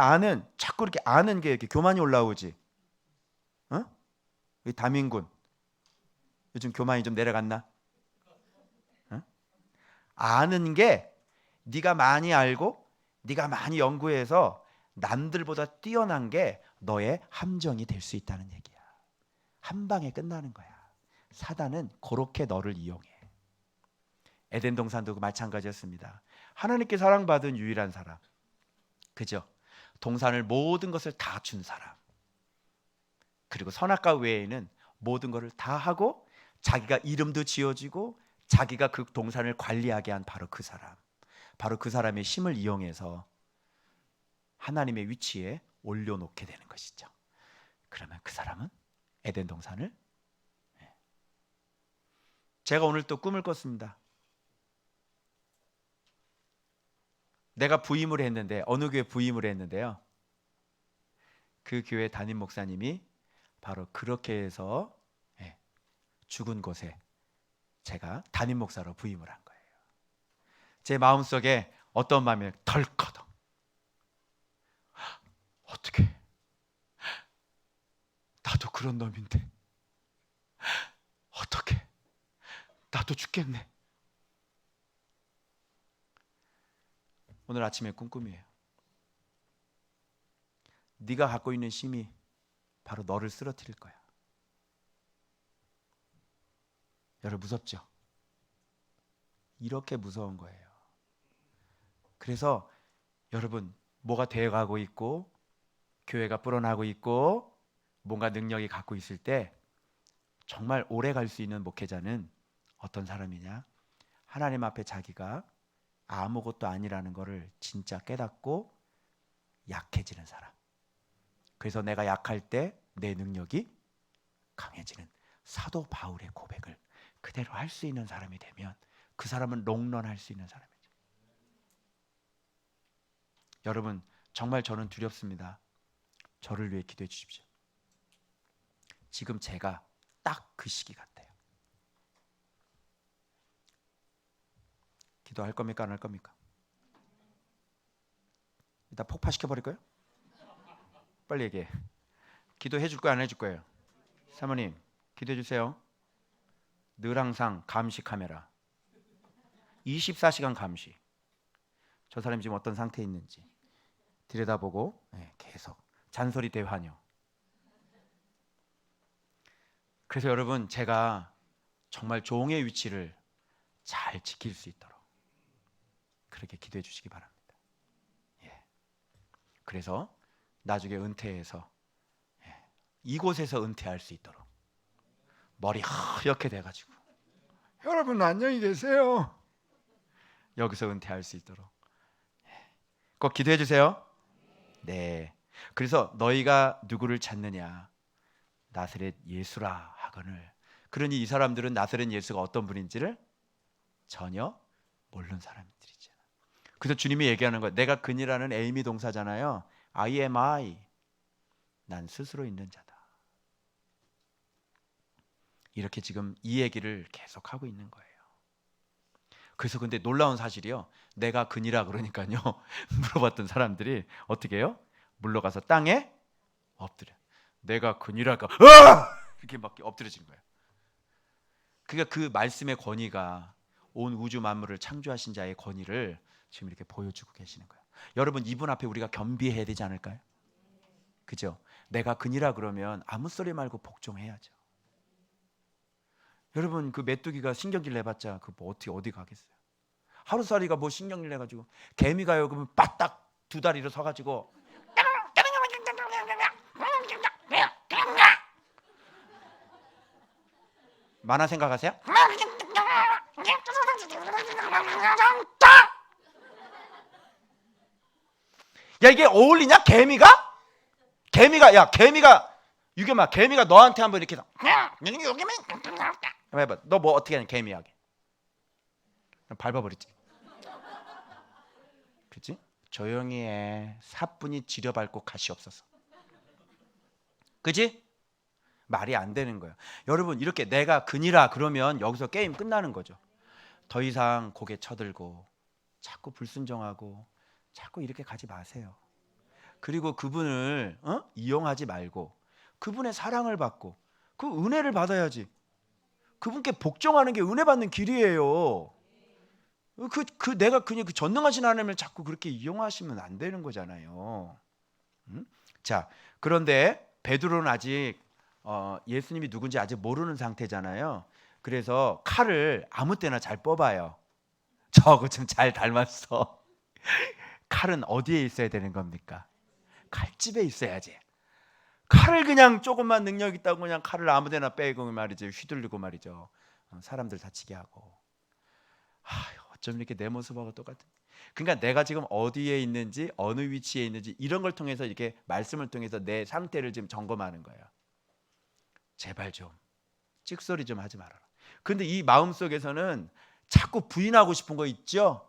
자꾸 이렇게 아는 게 이렇게 교만이 올라오지. 우리 다민군 요즘 교만이 좀 내려갔나? 아는 게, 네가 많이 알고 네가 많이 연구해서 남들보다 뛰어난 게 너의 함정이 될 수 있다는 얘기야. 한 방에 끝나는 거야. 사단은 그렇게 너를 이용해. 에덴 동산도 마찬가지였습니다. 하나님께 사랑받은 유일한 사람, 그죠? 동산을 모든 것을 다 준 사람, 그리고 선악과 외에는 모든 것을 다 하고 자기가 이름도 지어지고 자기가 그 동산을 관리하게 한 바로 그 사람, 바로 그 사람의 힘을 이용해서 하나님의 위치에 올려놓게 되는 것이죠. 그러면 그 사람은 에덴 동산을, 제가 오늘 또 꿈을 꿨습니다. 내가 부임을 했는데, 어느 교회 부임을 했는데요, 그 교회 담임 목사님이 바로 그렇게 해서 죽은 곳에 제가 담임 목사로 부임을 한 거예요. 제 마음속에 어떤 마음이 덜커덩, 어떻게 나도 그런 놈인데, 어떻게 나도 죽겠네. 오늘 아침에 꾼 꿈이에요. 네가 갖고 있는 힘이 바로 너를 쓰러뜨릴 거야. 여러분 무섭죠? 이렇게 무서운 거예요. 그래서 여러분 뭐가 되어가고 있고 교회가 불어나고 있고 뭔가 능력이 갖고 있을 때 정말 오래 갈 수 있는 목회자는 어떤 사람이냐? 하나님 앞에 자기가 아무것도 아니라는 것을 진짜 깨닫고 약해지는 사람. 그래서 내가 약할 때 내 능력이 강해지는 사도 바울의 고백을 그대로 할 수 있는 사람이 되면 그 사람은 롱런할 수 있는 사람이죠. 여러분 정말 저는 두렵습니다. 저를 위해 기도해 주십시오. 지금 제가 딱 그 시기 같아요. 기도할 겁니까? 안 할 겁니까? 일단 폭파시켜 버릴 거예요? 빨리 얘기해. 기도해 줄 거예요? 안 해줄 거예요? 사모님 기도해 주세요. 늘 항상 감시 카메라 24시간 감시. 저 사람이 지금 어떤 상태에 있는지 들여다보고 계속 잔소리 대환영. 그래서 여러분 제가 정말 종의 위치를 잘 지킬 수 있도록 그렇게 기도해 주시기 바랍니다. 예. 그래서 나중에 은퇴해서 이곳에서 은퇴할 수 있도록 머리 하얗게 돼가지고 여러분 안녕히 계세요. 여기서 은퇴할 수 있도록 꼭 기도해 주세요. 네. 그래서 너희가 누구를 찾느냐? 나사렛 예수라 하거늘. 그러니 이 사람들은 나사렛 예수가 어떤 분인지를 전혀 모르는 사람들이죠. 그래서 주님이 얘기하는 거예요. 내가 그니라는 에이미 동사잖아요. I am I. 난 스스로 있는 자다. 이렇게 지금 이 얘기를 계속 하고 있는 거예요. 그래서 근데 놀라운 사실이요. 내가 그니라 그러니까요. 물어봤던 사람들이 어떻게 해요? 물러가서 땅에 엎드려. 내가 그니라가 이렇게 막 엎드려진 거예요. 그러니까 그 말씀의 권위가 온 우주 만물을 창조하신 자의 권위를 지금 이렇게 보여주고 계시는 거예요. 여러분 이분 앞에 우리가 겸비해야 되지 않을까요? 그죠? 내가 그니라 그러면 아무 소리 말고 복종해야죠. 여러분 그 메뚜기가 신경질 내봤자 그 뭐 어디 가겠어요? 하루살이가 뭐 신경질 내가지고 개미가요 그러면 빠딱 두 다리로 서가지고 만화 생각하세요? 야 이게 어울리냐? 개미가 유겸아 개미가 너한테 한번 이렇게 해봐. 너 뭐 어떻게 하냐 개미하게 밟아버리지. 그치? 조용히 해. 사뿐히 지려밟고 가시옵소서. 그치? 말이 안 되는 거예요. 여러분 이렇게 내가 그니라 그러면 여기서 게임 끝나는 거죠. 더 이상 고개 쳐들고 자꾸 불순종하고 자꾸 이렇게 가지 마세요. 그리고 그분을 이용하지 말고 그분의 사랑을 받고 그 은혜를 받아야지. 그분께 복종하는 게 은혜 받는 길이에요. 내가 그냥 그 전능하신 하나님을 자꾸 그렇게 이용하시면 안 되는 거잖아요. 자, 그런데 베드로는 아직 예수님이 누군지 아직 모르는 상태잖아요. 그래서 칼을 아무 때나 잘 뽑아요. 저거 좀 잘 닮았어. 칼은 어디에 있어야 되는 겁니까? 칼집에 있어야지. 칼을 그냥 조금만 능력 있다고 그냥 칼을 아무 데나 빼고 말이죠. 휘둘리고 말이죠. 사람들 다치게 하고. 어쩜 이렇게 내 모습하고 똑같은. 그러니까 내가 지금 어디에 있는지 어느 위치에 있는지 이런 걸 통해서 이렇게 말씀을 통해서 내 상태를 지금 점검하는 거예요. 제발 좀 찍소리 좀 하지 말아라. 근데 이 마음속에서는 자꾸 부인하고 싶은 거 있죠?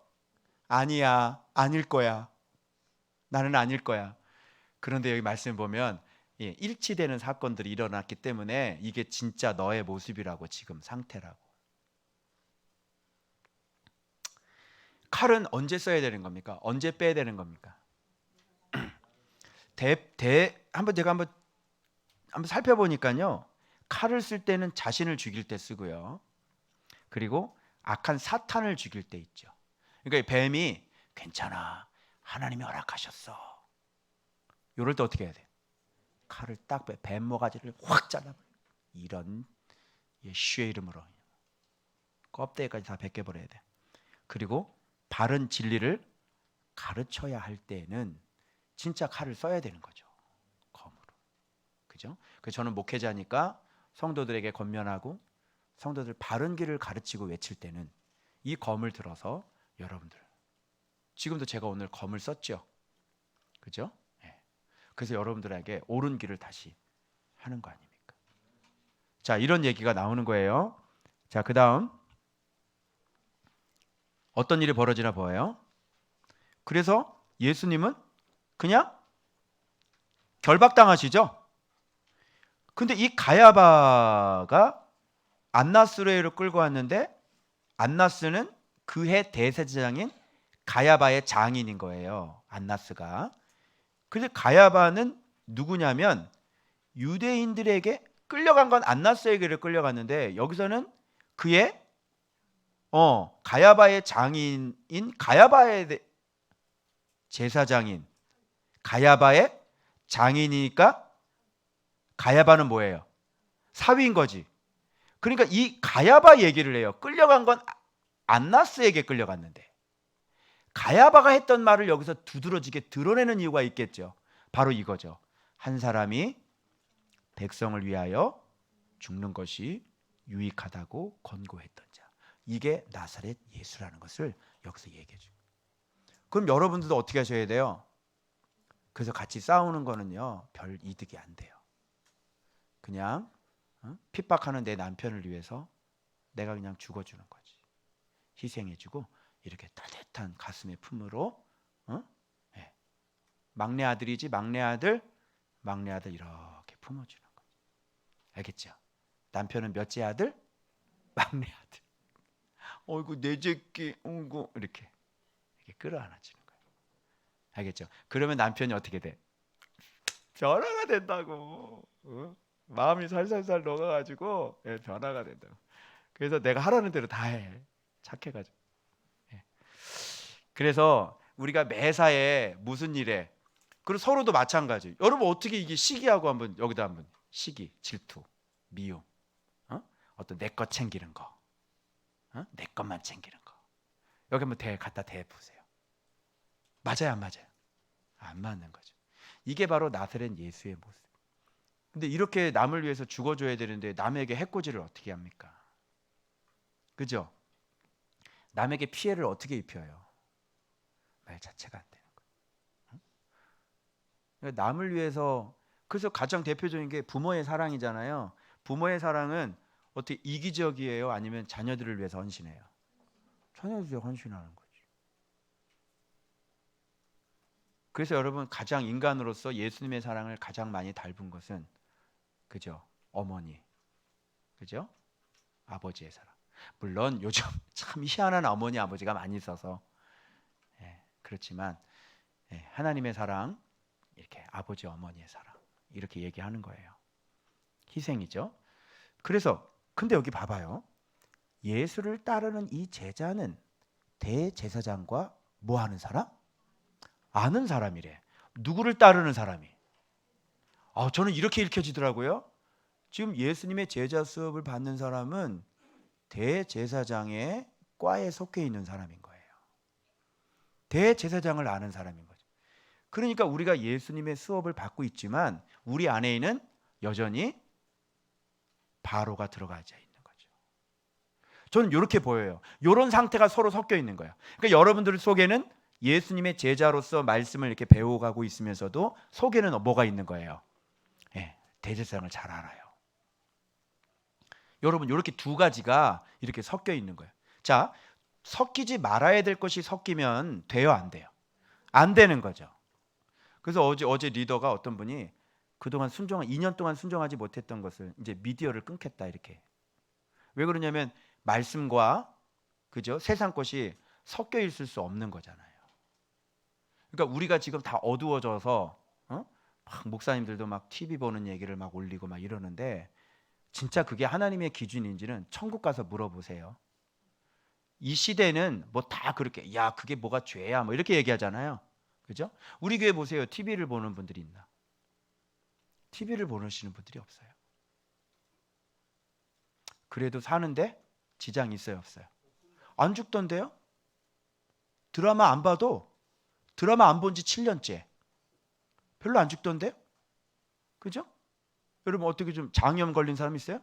아니야, 아닐 거야. 나는 아닐 거야. 그런데 여기 말씀 보면 일치되는 사건들이 일어났기 때문에 이게 진짜 너의 모습이라고 지금 상태라고. 칼은 언제 써야 되는 겁니까? 언제 빼야 되는 겁니까? 제가 한번 살펴보니까요. 칼을 쓸 때는 자신을 죽일 때 쓰고요. 그리고 악한 사탄을 죽일 때 있죠. 그러니까 뱀이 괜찮아. 하나님이 허락하셨어. 이럴 때 어떻게 해야 돼? 칼을 딱 뱀모가지를 확 잘라버려. 이런 예수의 이름으로 껍데기까지 다 벗겨버려야 돼. 그리고 바른 진리를 가르쳐야 할 때는 진짜 칼을 써야 되는 거죠. 검으로. 그죠? 그래서 저는 목회자니까 성도들에게 권면하고 성도들 바른 길을 가르치고 외칠 때는 이 검을 들어서 여러분들, 지금도 제가 오늘 검을 썼죠. 그죠? 네. 그래서 여러분들에게 옳은 길을 다시 하는 거 아닙니까? 자, 이런 얘기가 나오는 거예요. 자, 그 다음 어떤 일이 벌어지나 보아요. 그래서 예수님은 그냥 결박당하시죠. 근데 이 가야바가 안나스를 끌고 왔는데 안나스는 그해 대제사장인 가야바의 장인인 거예요. 안나스가. 그래서 가야바는 누구냐면 유대인들에게 끌려간 건 안나스에게를 끌려갔는데 여기서는 그의 가야바의 장인인 가야바의 제사장인 가야바의 장인이니까 가야바는 뭐예요? 사위인 거지. 그러니까 이 가야바 얘기를 해요. 끌려간 건 안나스에게 끌려갔는데 가야바가 했던 말을 여기서 두드러지게 드러내는 이유가 있겠죠. 바로 이거죠. 한 사람이 백성을 위하여 죽는 것이 유익하다고 권고했던 자. 이게 나사렛 예수라는 것을 여기서 얘기해 줘요. 그럼 여러분들도 어떻게 하셔야 돼요? 그래서 같이 싸우는 거는요, 별 이득이 안 돼요. 그냥 핍박하는 내 남편을 위해서 내가 그냥 죽어주는 거지. 희생해주고 이렇게 따뜻한 가슴의 품으로 네. 막내 아들이지 막내 아들 이렇게 품어주는 거지. 알겠죠? 남편은 몇째 아들? 막내 아들. 어이구 내 새끼 어이구 이렇게 끌어안아주는 거예요. 알겠죠? 그러면 남편이 어떻게 돼? 변화가 된다고. 마음이 살살살 녹아가지고 변화가 된다고. 그래서 내가 하라는 대로 다 해. 착해가지고. 그래서 우리가 매사에 무슨 일에 그리고 서로도 마찬가지. 여러분 어떻게 이게 시기하고 한번 여기다 한번 시기, 질투, 미움, 어떤 내 것 챙기는 거, 내 것만 챙기는 거. 여기 한번 갖다 대 보세요. 맞아요, 안 맞아요? 안 맞는 거죠. 이게 바로 나사렛 예수의 모습. 근데 이렇게 남을 위해서 죽어줘야 되는데 남에게 해코지를 어떻게 합니까? 그죠? 남에게 피해를 어떻게 입혀요? 말 자체가 안 되는 거예요. 그러니까 남을 위해서. 그래서 가장 대표적인 게 부모의 사랑이잖아요. 부모의 사랑은 어떻게 이기적이에요? 아니면 자녀들을 위해서 헌신해요? 자녀들을 위해서 헌신하는 거지. 그래서 여러분 가장 인간으로서 예수님의 사랑을 가장 많이 닮은 것은 그죠? 어머니, 그죠? 아버지의 사랑. 물론 요즘 참 희한한 어머니 아버지가 많이 있어서 그렇지만 하나님의 사랑, 이렇게 아버지 어머니의 사랑 이렇게 얘기하는 거예요. 희생이죠. 그래서 근데 여기 봐봐요. 예수를 따르는 이 제자는 대제사장과 뭐 하는 사람? 아는 사람이래. 누구를 따르는 사람이? 저는 이렇게 읽혀지더라고요. 지금 예수님의 제자 수업을 받는 사람은 대제사장의 과에 속해 있는 사람인 거예요. 대제사장을 아는 사람인 거죠. 그러니까 우리가 예수님의 수업을 받고 있지만 우리 안에는 여전히 바로가 들어가져 있는 거죠. 저는 이렇게 보여요. 이런 상태가 서로 섞여 있는 거예요. 그러니까 여러분들 속에는 예수님의 제자로서 말씀을 이렇게 배워가고 있으면서도 속에는 뭐가 있는 거예요? 대제사장을 잘 알아요. 여러분 이렇게 두 가지가 이렇게 섞여 있는 거예요. 자, 섞이지 말아야 될 것이 섞이면 돼요, 안 돼요? 안 되는 거죠. 그래서 어제 리더가 어떤 분이 그동안 2년 동안 순종하지 못했던 것을 이제 미디어를 끊겠다 이렇게. 왜 그러냐면 말씀과 그죠? 세상 것이 섞여 있을 수 없는 거잖아요. 그러니까 우리가 지금 다 어두워져서 막 목사님들도 막 TV 보는 얘기를 막 올리고 막 이러는데 진짜 그게 하나님의 기준인지는 천국 가서 물어보세요. 이 시대는 뭐 다 그렇게 야 그게 뭐가 죄야 뭐 이렇게 얘기하잖아요. 그죠? 우리 교회 보세요. TV를 보는 분들이 있나? TV를 보시는 분들이 없어요. 그래도 사는데 지장이 있어요, 없어요? 안 죽던데요? 드라마 안 봐도 드라마 안 본 지 7년째 별로 안 죽던데요? 그죠? 여러분 어떻게 좀 장염 걸린 사람 있어요?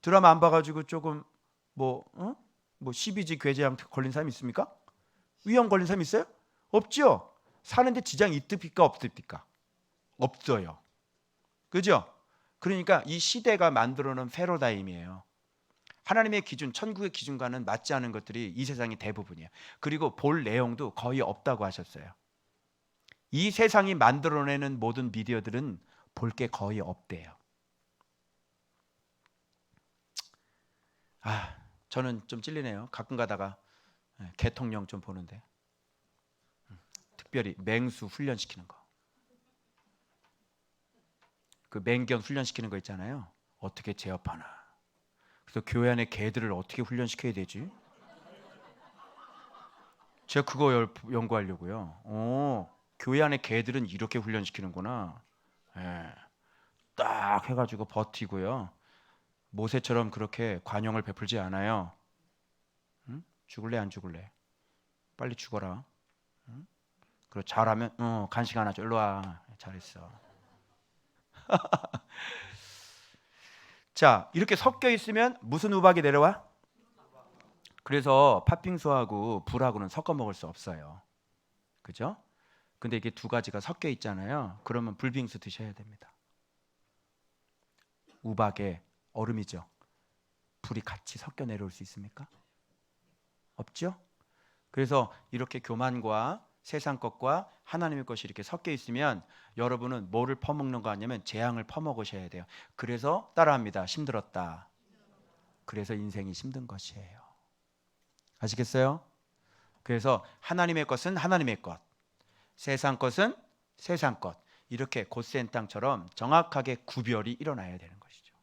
드라마 안 봐가지고 조금 뭐 12지 궤제암 걸린 사람 있습니까? 위염 걸린 사람 있어요? 없죠. 사는데 지장이 있습니까? 없습니까? 없어요. 그죠? 그러니까 이 시대가 만들어놓은 패러다임이에요. 하나님의 기준, 천국의 기준과는 맞지 않은 것들이 이 세상의 대부분이에요. 그리고 볼 내용도 거의 없다고 하셨어요. 이 세상이 만들어내는 모든 미디어들은 볼 게 거의 없대요. 저는 좀 찔리네요. 가끔 가다가 개통령 좀 보는데 특별히 맹수 훈련시키는 거, 그 맹견 훈련시키는 거 있잖아요. 어떻게 제어하나. 그래서 교회 안에 개들을 어떻게 훈련시켜야 되지? 제가 그거 연구하려고요. 교회 안에 개들은 이렇게 훈련시키는구나. 예, 딱 해가지고 버티고요. 모세처럼 그렇게 관용을 베풀지 않아요. 응? 죽을래 안 죽을래? 빨리 죽어라. 응? 그리고 잘하면 간식 하나 줘. 일로 와. 잘했어. 자, 이렇게 섞여 있으면 무슨 우박이 내려와? 그래서 팥빙수하고 불하고는 섞어 먹을 수 없어요. 그죠? 근데 이게 두 가지가 섞여 있잖아요. 그러면 불빙수 드셔야 됩니다. 우박에 얼음이죠. 불이 같이 섞여 내려올 수 있습니까? 없죠? 그래서 이렇게 교만과 세상 것과 하나님의 것이 이렇게 섞여 있으면 여러분은 뭐를 퍼먹는 거 아니면 재앙을 퍼먹으셔야 돼요. 그래서 따라합니다. 힘들었다. 그래서 인생이 힘든 것이에요. 아시겠어요? 그래서 하나님의 것은 하나님의 것, 세상 것은 세상 것, 이렇게 곧센 땅처럼 정확하게 구별이 일어나야 되는 것이죠.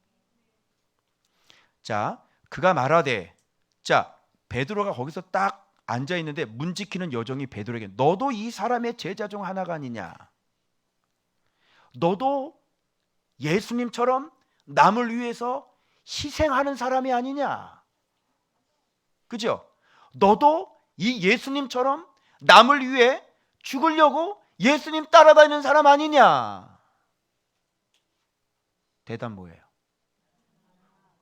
자, 그가 말하되, 자, 베드로가 거기서 딱 앉아 있는데 문 지키는 여종이 베드로에게 너도 이 사람의 제자 중 하나가 아니냐? 너도 예수님처럼 남을 위해서 희생하는 사람이 아니냐? 그죠? 너도 이 예수님처럼 남을 위해 죽으려고 예수님 따라다니는 사람 아니냐? 대답 뭐예요?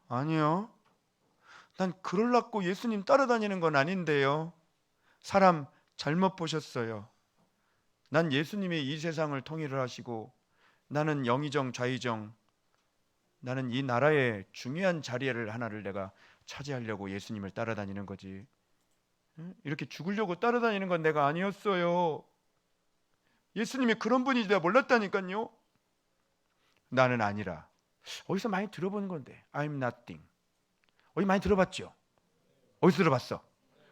아니요. 난 그럴라고 예수님 따라다니는 건 아닌데요. 사람 잘못 보셨어요. 난 예수님이 이 세상을 통일을 하시고 나는 영의정 좌의정, 나는 이 나라의 중요한 자리를 하나를 내가 차지하려고 예수님을 따라다니는 거지. 이렇게 죽으려고 따라다니는 건 내가 아니었어요. 예수님이 그런 분인지 내가 몰랐다니까요. 나는 아니라. 어디서 많이 들어보는 건데 I'm nothing. 어디 많이 들어봤죠? 어디서 들어봤어?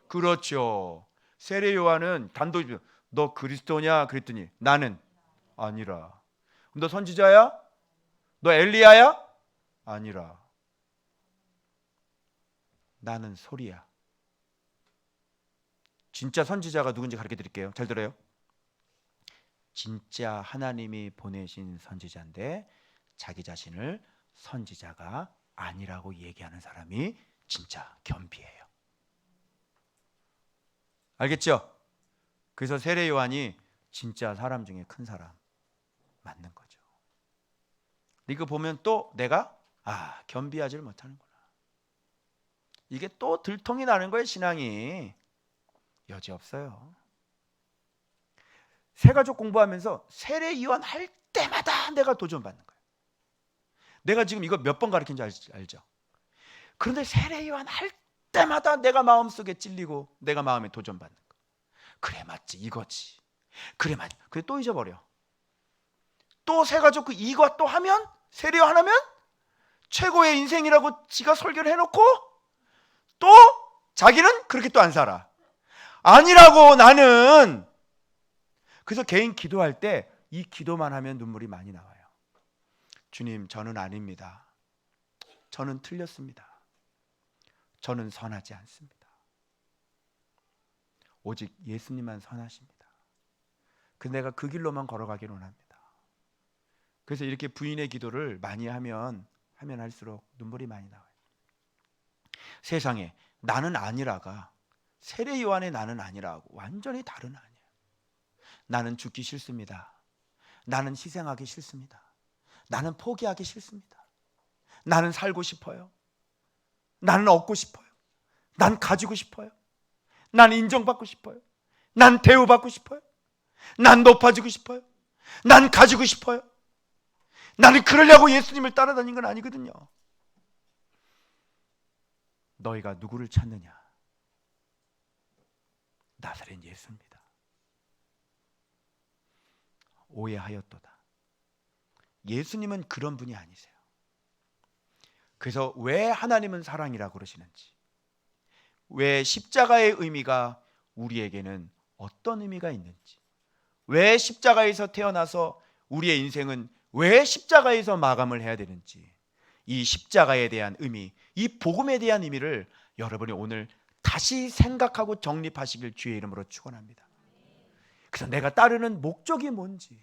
그렇죠. 세례 요한은 단도직입 너 그리스도냐 그랬더니 나는 아니라. 너 선지자야? 너 엘리야야? 아니라. 나는 소리야. 진짜 선지자가 누군지 가르쳐 드릴게요. 잘 들어요. 진짜 하나님이 보내신 선지자인데 자기 자신을 선지자가 아니라고 얘기하는 사람이 진짜 겸비해요. 알겠죠? 그래서 세례 요한이 진짜 사람 중에 큰 사람 맞는 거죠. 이거 보면 또 내가 겸비하지를 못하는구나. 이게 또 들통이 나는 거예요. 신앙이 여지없어요. 새가족 공부하면서 세례 요한 할 때마다 내가 도전받는 거예요. 내가 지금 이거 몇 번 가르친지 알죠? 그런데 세례 요한 할 때마다 내가 마음속에 찔리고 내가 마음에 도전받는 거예요. 그래 맞지 이거지. 그래 맞지. 그래 또 잊어버려. 또 새가족 이거 또 하면 세례 요한 하면 최고의 인생이라고 지가 설교를 해놓고 또 자기는 그렇게 또 안 살아. 아니라고 나는. 그래서 개인 기도할 때 이 기도만 하면 눈물이 많이 나와요. 주님 저는 아닙니다. 저는 틀렸습니다. 저는 선하지 않습니다. 오직 예수님만 선하십니다. 내가 그 길로만 걸어가기를 원합니다. 그래서 이렇게 부인의 기도를 많이 하면 할수록 눈물이 많이 나와요. 세상에 나는 아니라가 세례 요한의 나는 아니라고 완전히 다른 아니에요. 나는 죽기 싫습니다. 나는 희생하기 싫습니다. 나는 포기하기 싫습니다. 나는 살고 싶어요. 나는 얻고 싶어요. 난 가지고 싶어요. 난 인정받고 싶어요. 난 대우받고 싶어요. 난 높아지고 싶어요. 난 가지고 싶어요. 나는 그러려고 예수님을 따라다닌 건 아니거든요. 너희가 누구를 찾느냐? 나사렛 예수입니다. 오해하였도다. 예수님은 그런 분이 아니세요. 그래서 왜 하나님은 사랑이라고 그러시는지, 왜 십자가의 의미가 우리에게는 어떤 의미가 있는지, 왜 십자가에서 태어나서 우리의 인생은 왜 십자가에서 마감을 해야 되는지, 이 십자가에 대한 의미, 이 복음에 대한 의미를 여러분이 오늘 다시 생각하고 정립하시길 주의 이름으로 축원합니다. 그래서 내가 따르는 목적이 뭔지,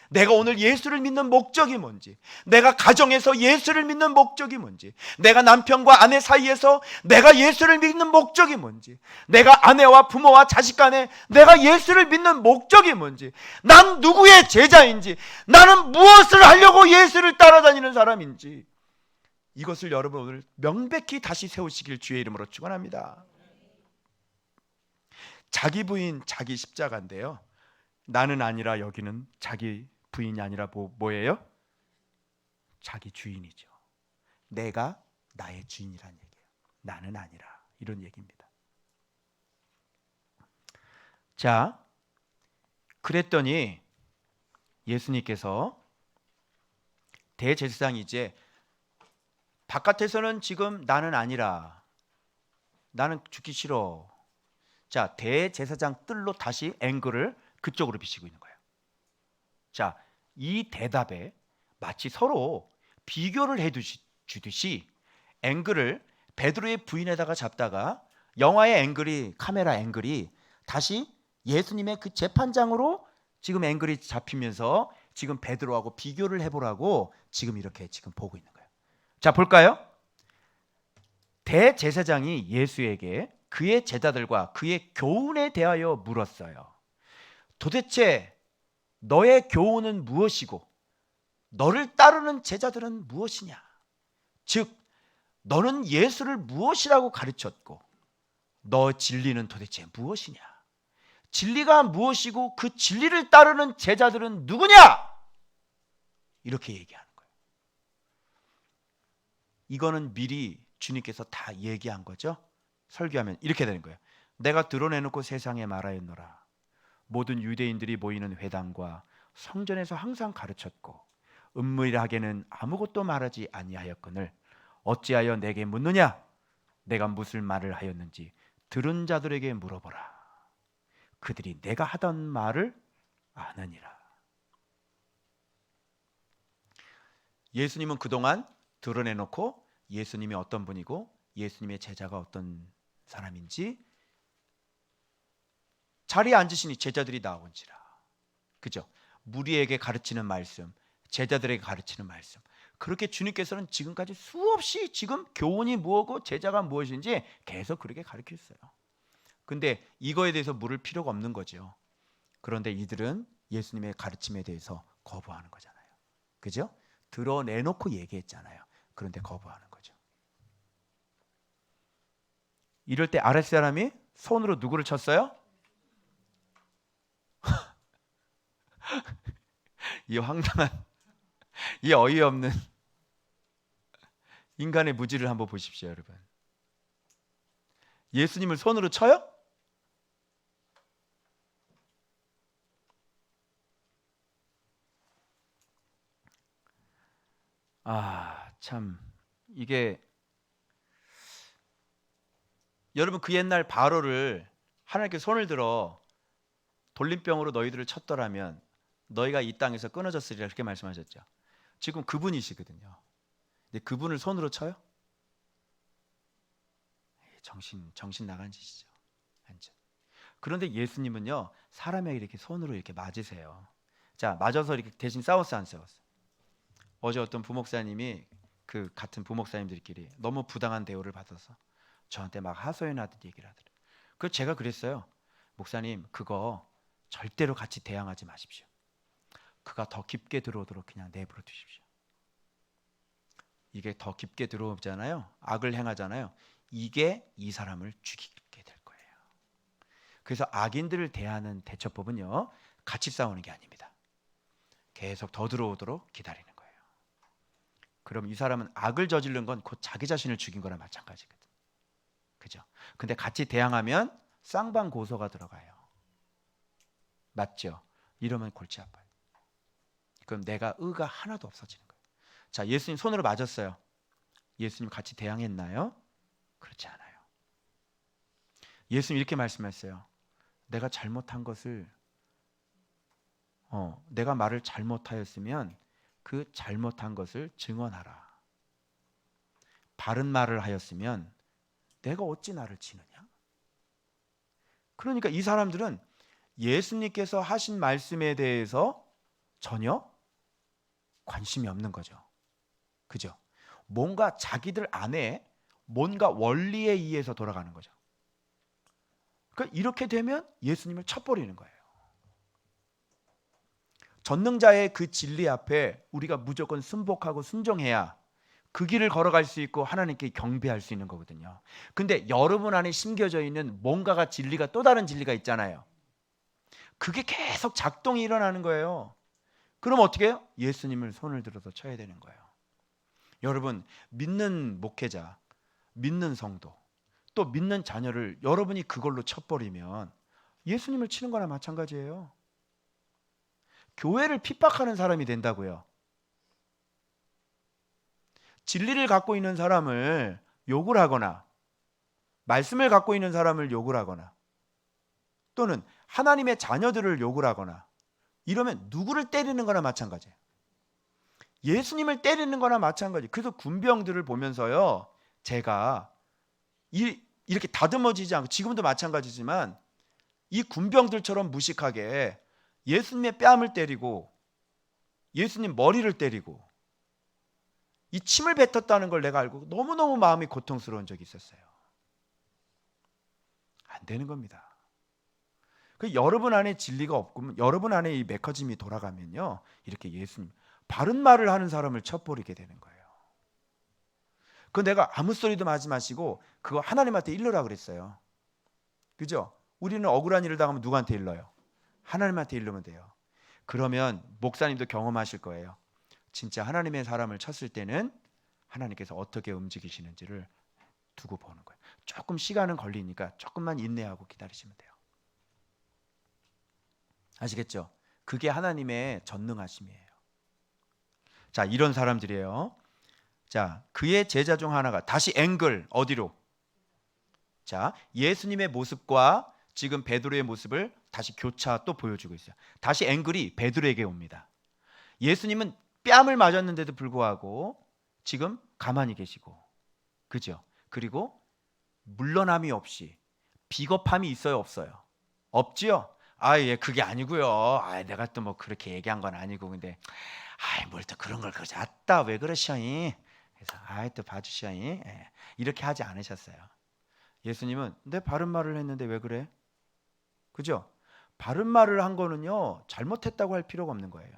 내가 오늘 예수를 믿는 목적이 뭔지, 내가 가정에서 예수를 믿는 목적이 뭔지, 내가 남편과 아내 사이에서 내가 예수를 믿는 목적이 뭔지, 내가 아내와 부모와 자식 간에 내가 예수를 믿는 목적이 뭔지, 난 누구의 제자인지, 나는 무엇을 하려고 예수를 따라다니는 사람인지, 이것을 여러분 오늘 명백히 다시 세우시길 주의 이름으로 축원합니다. 자기 부인 자기 십자가인데요, 나는 아니라 여기는 자기 부인이 아니라 뭐예요? 자기 주인이죠. 내가 나의 주인이란 얘기예요. 나는 아니라, 이런 얘기입니다. 자, 그랬더니 예수님께서 대제사장이 이제 바깥에서는 지금 나는 아니라, 나는 죽기 싫어. 자, 대제사장 뜰로 다시 앵글을 그쪽으로 비치고 있는 거예요. 자, 이 대답에 마치 서로 비교를 해주듯이 앵글을 베드로의 부인에다가 잡다가 영화의 앵글이, 카메라 앵글이 다시 예수님의 그 재판장으로 지금 앵글이 잡히면서 지금 베드로하고 비교를 해보라고 지금 이렇게 지금 보고 있는 거예요. 자, 볼까요? 대제사장이 예수에게 그의 제자들과 그의 교훈에 대하여 물었어요. 도대체 너의 교훈은 무엇이고 너를 따르는 제자들은 무엇이냐? 즉, 너는 예수를 무엇이라고 가르쳤고 너 진리는 도대체 무엇이냐? 진리가 무엇이고 그 진리를 따르는 제자들은 누구냐? 이렇게 얘기하는 거예요. 이거는 미리 주님께서 다 얘기한 거죠. 설교하면 이렇게 되는 거예요. 내가 드러내놓고 세상에 말하였노라. 모든 유대인들이 모이는 회당과 성전에서 항상 가르쳤고 은밀하게는 아무것도 말하지 아니하였거늘 어찌하여 내게 묻느냐? 내가 무슨 말을 하였는지 들은 자들에게 물어보라. 그들이 내가 하던 말을 아느니라. 예수님은 그동안 드러내놓고 예수님이 어떤 분이고 예수님의 제자가 어떤 사람인지 자리에 앉으시니 제자들이 나온지라. 그죠? 무리에게 가르치는 말씀, 제자들에게 가르치는 말씀. 그렇게 주님께서는 지금까지 수없이 지금 교훈이 무엇고 제자가 무엇인지 계속 그렇게 가르쳤어요. 근데 이거에 대해서 물을 필요가 없는 거죠. 그런데 이들은 예수님의 가르침에 대해서 거부하는 거잖아요. 그죠? 드러내놓고 얘기했잖아요. 그런데 거부하는 거죠. 이럴 때 아랫사람이 손으로 누구를 쳤어요? 이 황당한, 이 어이없는 인간의 무지를 한번 보십시오, 여러분. 예수님을 손으로 쳐요? 참 이게 여러분 그 옛날 바로를 하나님께 손을 들어 돌림병으로 너희들을 쳤더라면 너희가 이 땅에서 끊어졌으리라 그렇게 말씀하셨죠. 지금 그분이시거든요. 근데 그분을 손으로 쳐요? 정신 나간 짓이죠. 완전. 그런데 예수님은요 사람에게 이렇게 손으로 이렇게 맞으세요. 자, 맞아서 이렇게 대신 싸웠어 안 싸웠어? 어제 어떤 부목사님이 그 같은 부목사님들끼리 너무 부당한 대우를 받아서 저한테 막 하소연하듯 얘기를 하더라고요. 그래서 제가 그랬어요. 목사님, 그거 절대로 같이 대항하지 마십시오. 그가 더 깊게 들어오도록 그냥 내버려 두십시오. 이게 더 깊게 들어오잖아요. 악을 행하잖아요. 이게 이 사람을 죽이게 될 거예요. 그래서 악인들을 대하는 대처법은요, 같이 싸우는 게 아닙니다. 계속 더 들어오도록 기다리는 거예요. 그럼 이 사람은 악을 저지른 건 곧 자기 자신을 죽인 거나 마찬가지거든. 그죠? 근데 같이 대항하면 쌍방 고소가 들어가요. 맞죠? 이러면 골치 아파요. 그럼 내가 의가 하나도 없어지는 거예요. 자, 예수님 손으로 맞았어요. 예수님 같이 대항했나요? 그렇지 않아요. 예수님 이렇게 말씀했어요. 내가 잘못한 것을 내가 말을 잘못하였으면 그 잘못한 것을 증언하라. 바른 말을 하였으면 내가 어찌 나를 치느냐? 그러니까 이 사람들은 예수님께서 하신 말씀에 대해서 전혀 관심이 없는 거죠. 그죠? 뭔가 자기들 안에 뭔가 원리에 의해서 돌아가는 거죠. 그러니까 이렇게 되면 예수님을 쳐버리는 거예요. 전능자의 그 진리 앞에 우리가 무조건 순복하고 순종해야 그 길을 걸어갈 수 있고 하나님께 경배할 수 있는 거거든요. 근데 여러분 안에 심겨져 있는 뭔가가 진리가 또 다른 진리가 있잖아요. 그게 계속 작동이 일어나는 거예요. 그럼 어떻게 해요? 예수님을 손을 들어서 쳐야 되는 거예요. 여러분, 믿는 목회자, 믿는 성도, 또 믿는 자녀를 여러분이 그걸로 쳐버리면 예수님을 치는 거나 마찬가지예요. 교회를 핍박하는 사람이 된다고요. 진리를 갖고 있는 사람을 욕을 하거나 말씀을 갖고 있는 사람을 욕을 하거나 또는 하나님의 자녀들을 욕을 하거나 이러면 누구를 때리는 거나 마찬가지예요. 예수님을 때리는 거나 마찬가지. 그래서 군병들을 보면서요, 제가 이렇게 다듬어지지 않고, 지금도 마찬가지지만 이 군병들처럼 무식하게 예수님의 뺨을 때리고 예수님 머리를 때리고 이 침을 뱉었다는 걸 내가 알고 너무너무 마음이 고통스러운 적이 있었어요. 안 되는 겁니다. 여러분 안에 진리가 없고 여러분 안에 이 메커즘이 돌아가면요, 이렇게 예수님 바른 말을 하는 사람을 쳐버리게 되는 거예요. 그 내가 아무 소리도 하지 마시고 그거 하나님한테 일러라 그랬어요. 그죠? 우리는 억울한 일을 당하면 누구한테 일러요? 하나님한테 일르면 돼요. 그러면 목사님도 경험하실 거예요. 진짜 하나님의 사람을 쳤을 때는 하나님께서 어떻게 움직이시는지를 두고 보는 거예요. 조금 시간은 걸리니까 조금만 인내하고 기다리시면 돼요. 아시겠죠? 그게 하나님의 전능하심이에요. 자, 이런 사람들이에요. 자, 그의 제자 중 하나가 다시 앵글 어디로? 자, 예수님의 모습과 지금 베드로의 모습을 다시 교차 또 보여주고 있어요. 다시 앵글이 베드로에게 옵니다. 예수님은 뺨을 맞았는데도 불구하고 지금 가만히 계시고, 그죠? 그리고 물러남이 없이 비겁함이 있어요, 없어요? 없지요? 예, 그게 아니고요. 내가 또 뭐 그렇게 얘기한 건 아니고, 근데 뭘 또 그런 걸 그러지 않다. 왜 그러시오니? 그래서 또 봐주시오니? 예, 이렇게 하지 않으셨어요. 예수님은 내 바른 말을 했는데 왜 그래? 그죠? 바른 말을 한 거는요, 잘못했다고 할 필요가 없는 거예요.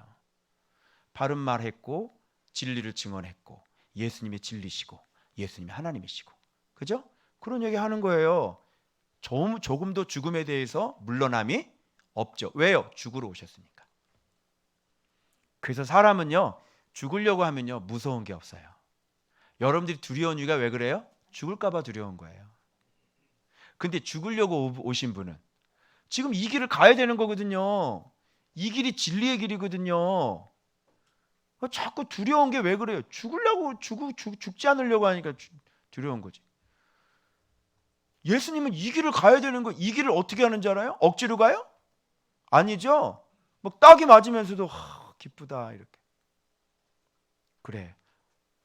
바른 말 했고 진리를 증언했고 예수님이 진리시고 예수님이 하나님이시고, 그죠? 그런 얘기 하는 거예요. 조금도 죽음에 대해서 물러남이 없죠. 왜요? 죽으러 오셨으니까. 그래서 사람은요, 죽으려고 하면요, 무서운 게 없어요. 여러분들이 두려운 이유가 왜 그래요? 죽을까 봐 두려운 거예요. 근데 죽으려고 오신 분은 지금 이 길을 가야 되는 거거든요. 이 길이 진리의 길이거든요. 자꾸 두려운 게 왜 그래요? 죽지 않으려고 하니까 두려운 거지. 예수님은 이 길을 가야 되는 거, 이 길을 어떻게 하는지 알아요? 억지로 가요? 아니죠. 막 딱이 맞으면서도 기쁘다 이렇게. 그래,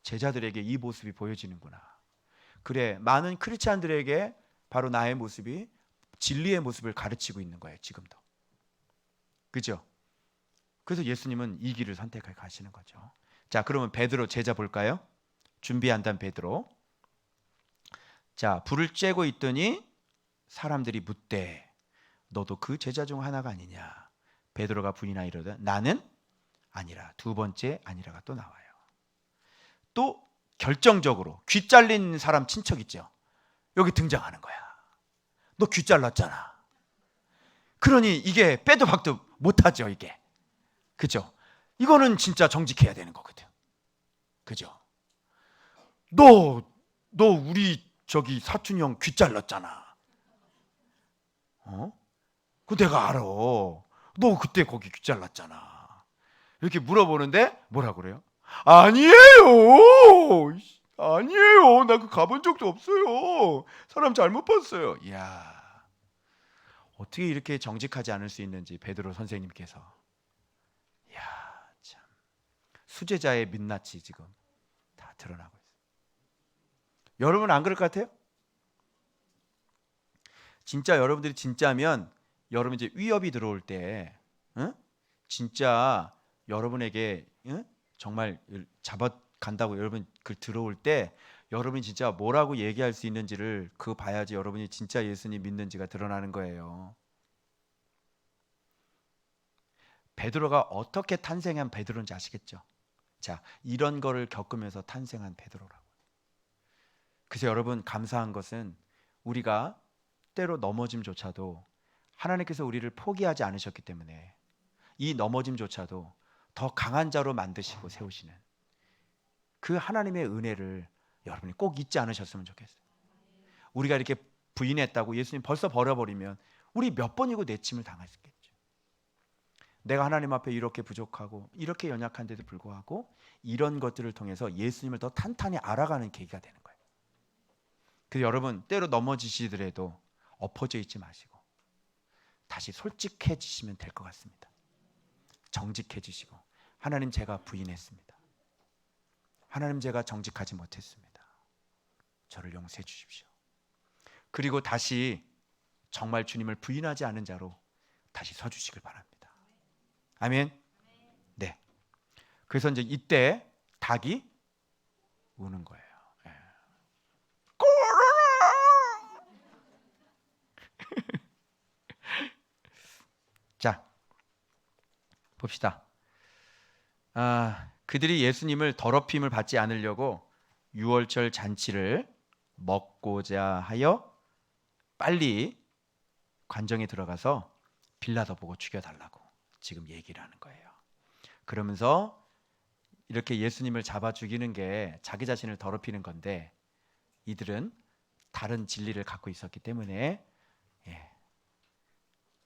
제자들에게 이 모습이 보여지는구나. 그래, 많은 크리스찬들에게 바로 나의 모습이 진리의 모습을 가르치고 있는 거예요, 지금도. 그죠? 그래서 예수님은 이 길을 선택해 가시는 거죠. 자, 그러면 베드로 제자 볼까요? 준비한다는 베드로. 자, 불을 쬐고 있더니 사람들이 묻되 너도 그 제자 중 하나가 아니냐. 베드로가 부인하여 이르되 나는 아니라. 두 번째 아니라가 또 나와요. 또 결정적으로 귀 잘린 사람 친척 있죠. 여기 등장하는 거야. 너 귀 잘랐잖아. 그러니 이게 빼도 박도 못하죠, 이게. 그죠? 이거는 진짜 정직해야 되는 거거든. 그죠? 너 우리 저기 사촌 형 귀 잘랐잖아. 그 내가 알아. 너 그때 거기 귀 잘랐잖아. 이렇게 물어보는데 뭐라 그래요? 아니에요. 아니에요. 나 그 가본 적도 없어요. 사람 잘못 봤어요. 이야, 어떻게 이렇게 정직하지 않을 수 있는지 베드로 선생님께서. 이야, 참 수제자의 민낯이 지금 다 드러나고 있어요. 여러분 안 그럴 것 같아요? 진짜 여러분들이 진짜면 여러분 이제 위협이 들어올 때, 진짜 여러분에게 정말 잡아간다고 여러분 그 들어올 때 여러분이 진짜 뭐라고 얘기할 수 있는지를 그 봐야지 여러분이 진짜 예수님 믿는지가 드러나는 거예요. 베드로가 어떻게 탄생한 베드로인지 아시겠죠? 자, 이런 거를 겪으면서 탄생한 베드로라고. 그래서 여러분 감사한 것은 우리가 때로 넘어짐조차도 하나님께서 우리를 포기하지 않으셨기 때문에 이 넘어짐조차도 더 강한 자로 만드시고 세우시는 그 하나님의 은혜를 여러분이 꼭 잊지 않으셨으면 좋겠어요. 우리가 이렇게 부인했다고 예수님 벌써 버려버리면 우리 몇 번이고 내침을 당했겠죠. 내가 하나님 앞에 이렇게 부족하고 이렇게 연약한데도 불구하고 이런 것들을 통해서 예수님을 더 탄탄히 알아가는 계기가 되는 거예요. 그래서 여러분 때로 넘어지시더라도 엎어져 있지 마시고 다시 솔직해지시면 될 것 같습니다. 정직해지시고 하나님 제가 부인했습니다. 하나님 제가 정직하지 못했습니다. 저를 용서해 주십시오. 그리고 다시 정말 주님을 부인하지 않은 자로 다시 서주시길 바랍니다. 아멘. 네. 그래서 이제 이때 닭이 우는 거예요. 예. 자, 봅시다. 그들이 예수님을 더럽힘을 받지 않으려고 유월절 잔치를 먹고자 하여 빨리 관정에 들어가서 빌라도 보고 죽여달라고 지금 얘기를 하는 거예요. 그러면서 이렇게 예수님을 잡아 죽이는 게 자기 자신을 더럽히는 건데 이들은 다른 진리를 갖고 있었기 때문에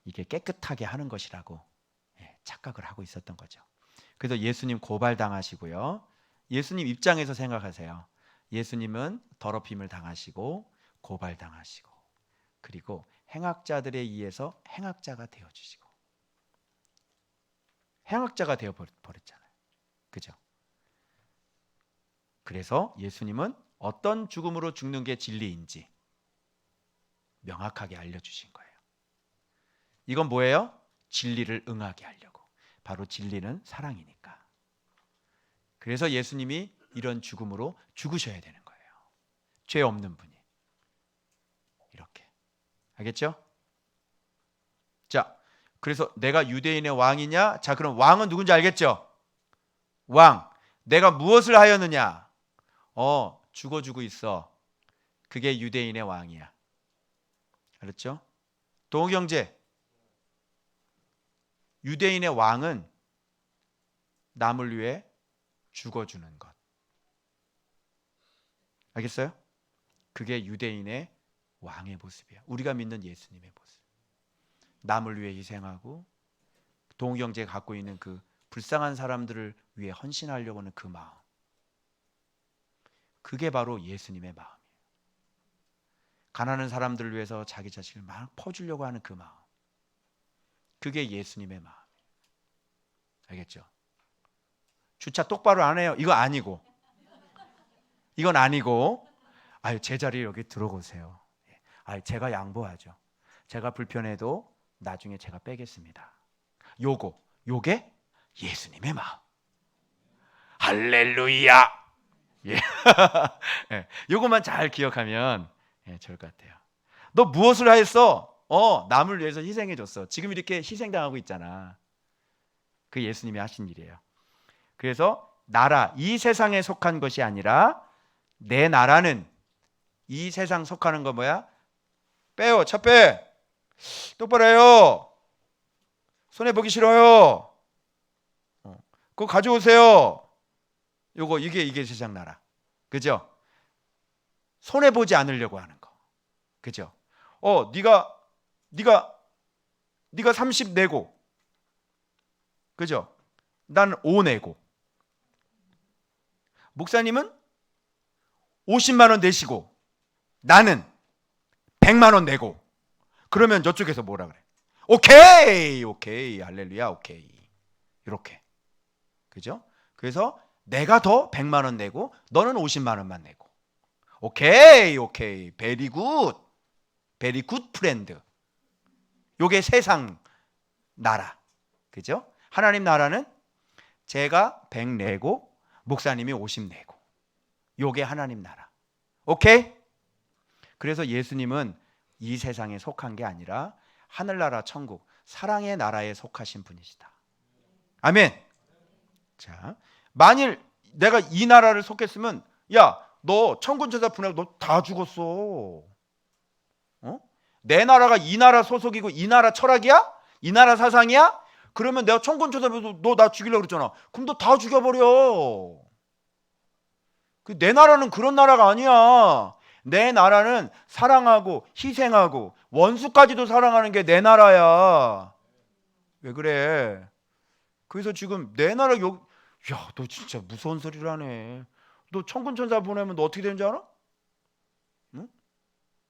이게 깨끗하게 하는 것이라고 착각을 하고 있었던 거죠. 그래서 예수님 고발당하시고요. 예수님 입장에서 생각하세요. 예수님은 더럽힘을 당하시고 고발당하시고 그리고 행악자들에 의해서 행악자가 되어주시고 행악자가 되어버렸잖아요. 그죠? 그래서 예수님은 어떤 죽음으로 죽는 게 진리인지 명확하게 알려주신 거예요. 이건 뭐예요? 진리를 응하게 하려고. 바로 진리는 사랑이니까. 그래서 예수님이 이런 죽음으로 죽으셔야 되는 거예요. 죄 없는 분이. 이렇게. 알겠죠? 자, 그래서 내가 유대인의 왕이냐? 자, 그럼 왕은 누군지 알겠죠? 왕. 내가 무엇을 하였느냐? 죽어주고 있어. 그게 유대인의 왕이야. 알았죠? 동경제. 유대인의 왕은 남을 위해 죽어주는 것. 알겠어요? 그게 유대인의 왕의 모습이야. 우리가 믿는 예수님의 모습. 남을 위해 희생하고 동경제가 갖고 있는 그 불쌍한 사람들을 위해 헌신하려고 하는 그 마음. 그게 바로 예수님의 마음이에요. 가난한 사람들을 위해서 자기 자신을 막 퍼주려고 하는 그 마음. 그게 예수님의 마음이에요. 알겠죠? 주차 똑바로 안 해요. 이거 아니고. 이건 아니고. 제자리에 여기 들어오세요. 제가 양보하죠. 제가 불편해도 나중에 제가 빼겠습니다. 요게 예수님의 마음. 할렐루야. 예. 예. 요것만 잘 기억하면 좋을 것 같아요. 너 무엇을 하였어? 남을 위해서 희생해 줬어. 지금 이렇게 희생당하고 있잖아. 그 예수님이 하신 일이에요. 그래서 나라, 이 세상에 속한 것이 아니라 내 나라는 이 세상 속하는 거 뭐야? 빼요. 차 빼. 똑바로 해요. 손해 보기 싫어요. 그거 가져오세요. 이게 세상 나라. 그죠? 손해 보지 않으려고 하는 거. 그죠? 네가 30 내고. 그죠? 난 5 내고. 목사님은 50만 원 내시고 나는 100만 원 내고. 그러면 저쪽에서 뭐라 그래? 오케이. 할렐루야. 오케이. 이렇게. 그죠? 그래서 내가 더 100만 원 내고 너는 50만 원만 내고. 오케이. 베리 굿 프렌드. 요게 세상 나라. 그죠? 하나님 나라는 제가 100 내고 목사님이 50 내고. 요게 하나님 나라. 오케이? 그래서 예수님은 이 세상에 속한 게 아니라 하늘나라 천국 사랑의 나라에 속하신 분이시다. 아멘. 자, 만일 내가 이 나라를 속했으면 야, 너 천군천사 분하고 너 다 죽었어. 내 나라가 이 나라 소속이고 이 나라 철학이야? 이 나라 사상이야? 그러면 내가 천군천사 너 나 죽이려고 그랬잖아. 그럼 너 다 죽여버려. 내 나라는 그런 나라가 아니야. 내 나라는 사랑하고 희생하고 원수까지도 사랑하는 게 내 나라야. 왜 그래? 그래서 지금 내 나라 야, 너 진짜 무서운 소리를 하네. 너 천군천사 보내면 너 어떻게 되는지 알아? 응?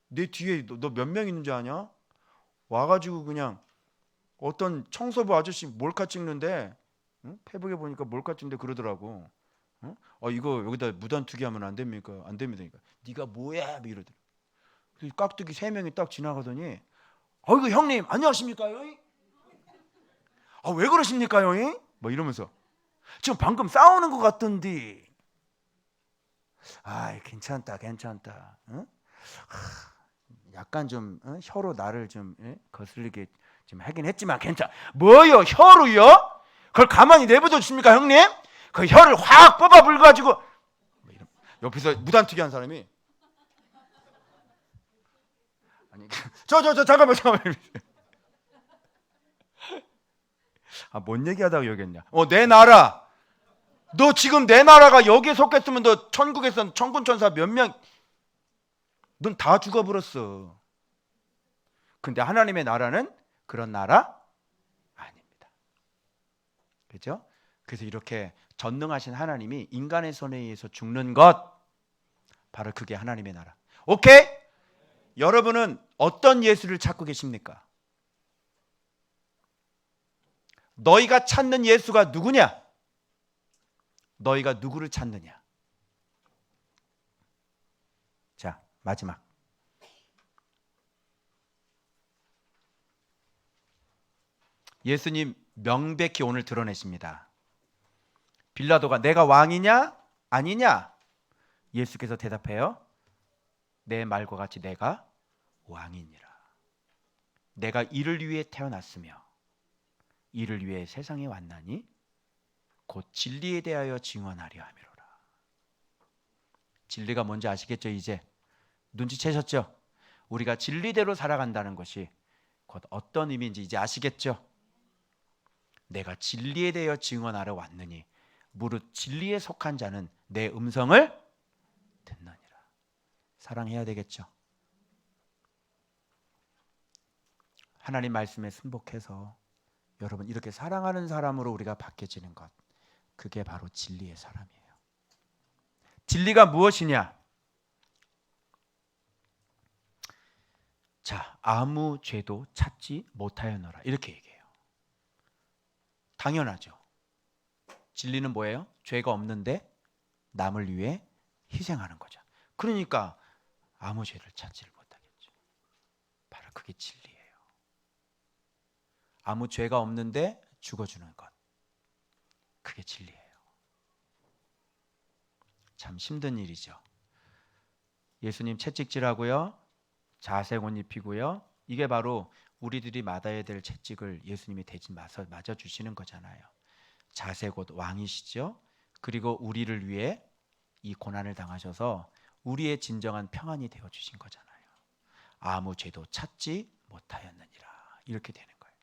내 뒤에 너 몇 명 있는지 아냐? 와가지고 그냥 어떤 청소부 아저씨 몰카 찍는데, 응? 페북에 보니까 몰카 찍는데 그러더라고. 응? 이거 여기다 무단 투기하면 안 됩니까? 안 됩니다. 그러니까 네가 뭐야? 뭐 이러더라고. 깍두기 3명이 딱 지나가더니 이거 형님 안녕하십니까? 왜 그러십니까? 뭐 이러면서 지금 방금 싸우는 것 같던데. 괜찮다. 응? 약간 좀 혀로 나를 좀 거슬리게 좀 하긴 했지만 괜찮아. 뭐요? 혀로요? 그걸 가만히 내버려 주십니까, 형님? 그 혀를 확 뽑아 불가지고 옆에서 무단투기한 사람이 아니 잠깐만. 뭔 얘기하다가 여기 했냐? 내 나라. 너 지금 내 나라가 여기에 속했으면 너 천국에선 천군천사 몇 명, 넌 다 죽어버렸어. 근데 하나님의 나라는 그런 나라 아닙니다. 그렇죠? 그래서 이렇게 전능하신 하나님이 인간의 손에 의해서 죽는 것, 바로 그게 하나님의 나라. 오케이? 여러분은 어떤 예수를 찾고 계십니까? 너희가 찾는 예수가 누구냐? 너희가 누구를 찾느냐? 자, 마지막. 예수님 명백히 오늘 드러내십니다. 빌라도가 내가 왕이냐? 아니냐? 예수께서 대답해요. 내 말과 같이 내가 왕이니라. 내가 이를 위해 태어났으며 이를 위해 세상에 왔나니 곧 진리에 대하여 증언하려 함이로라. 진리가 뭔지 아시겠죠? 이제 눈치채셨죠? 우리가 진리대로 살아간다는 것이 곧 어떤 의미인지 이제 아시겠죠? 내가 진리에 대하여 증언하러 왔느니 무릇 진리에 속한 자는 내 음성을 듣느니라. 사랑해야 되겠죠? 하나님 말씀에 순복해서 여러분 이렇게 사랑하는 사람으로 우리가 바뀌어지는 것, 그게 바로 진리의 사람이에요. 진리가 무엇이냐? 자, 아무 죄도 찾지 못하였노라. 이렇게 얘기해요. 당연하죠. 진리는 뭐예요? 죄가 없는데 남을 위해 희생하는 거죠. 그러니까 아무 죄를 찾지를 못하겠죠. 바로 그게 진리예요. 아무 죄가 없는데 죽어주는 것, 그게 진리예요. 참 힘든 일이죠. 예수님 채찍질하고요, 자색 옷 입히고요. 이게 바로 우리들이 받아야 될 채찍을 예수님이 대신 맞아 주시는 거잖아요. 자색 옷 왕이시죠. 그리고 우리를 위해 이 고난을 당하셔서 우리의 진정한 평안이 되어 주신 거잖아요. 아무 죄도 찾지 못하였느니라. 이렇게 되는 거예요.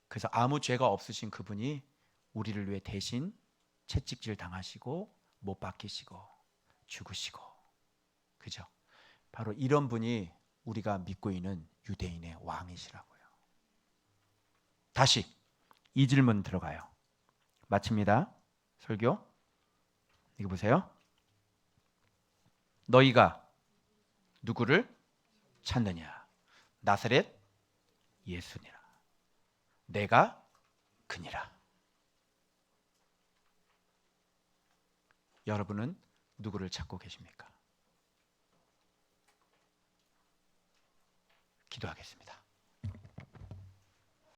그래서 아무 죄가 없으신 그분이 우리를 위해 대신 채찍질 당하시고 못 박히시고 죽으시고, 그죠? 바로 이런 분이 우리가 믿고 있는 유대인의 왕이시라고요. 다시 이 질문 들어가요. 마칩니다. 설교. 이거 보세요. 너희가 누구를 찾느냐? 나사렛 예수니라. 내가 그니라. 여러분은 누구를 찾고 계십니까? 기도하겠습니다.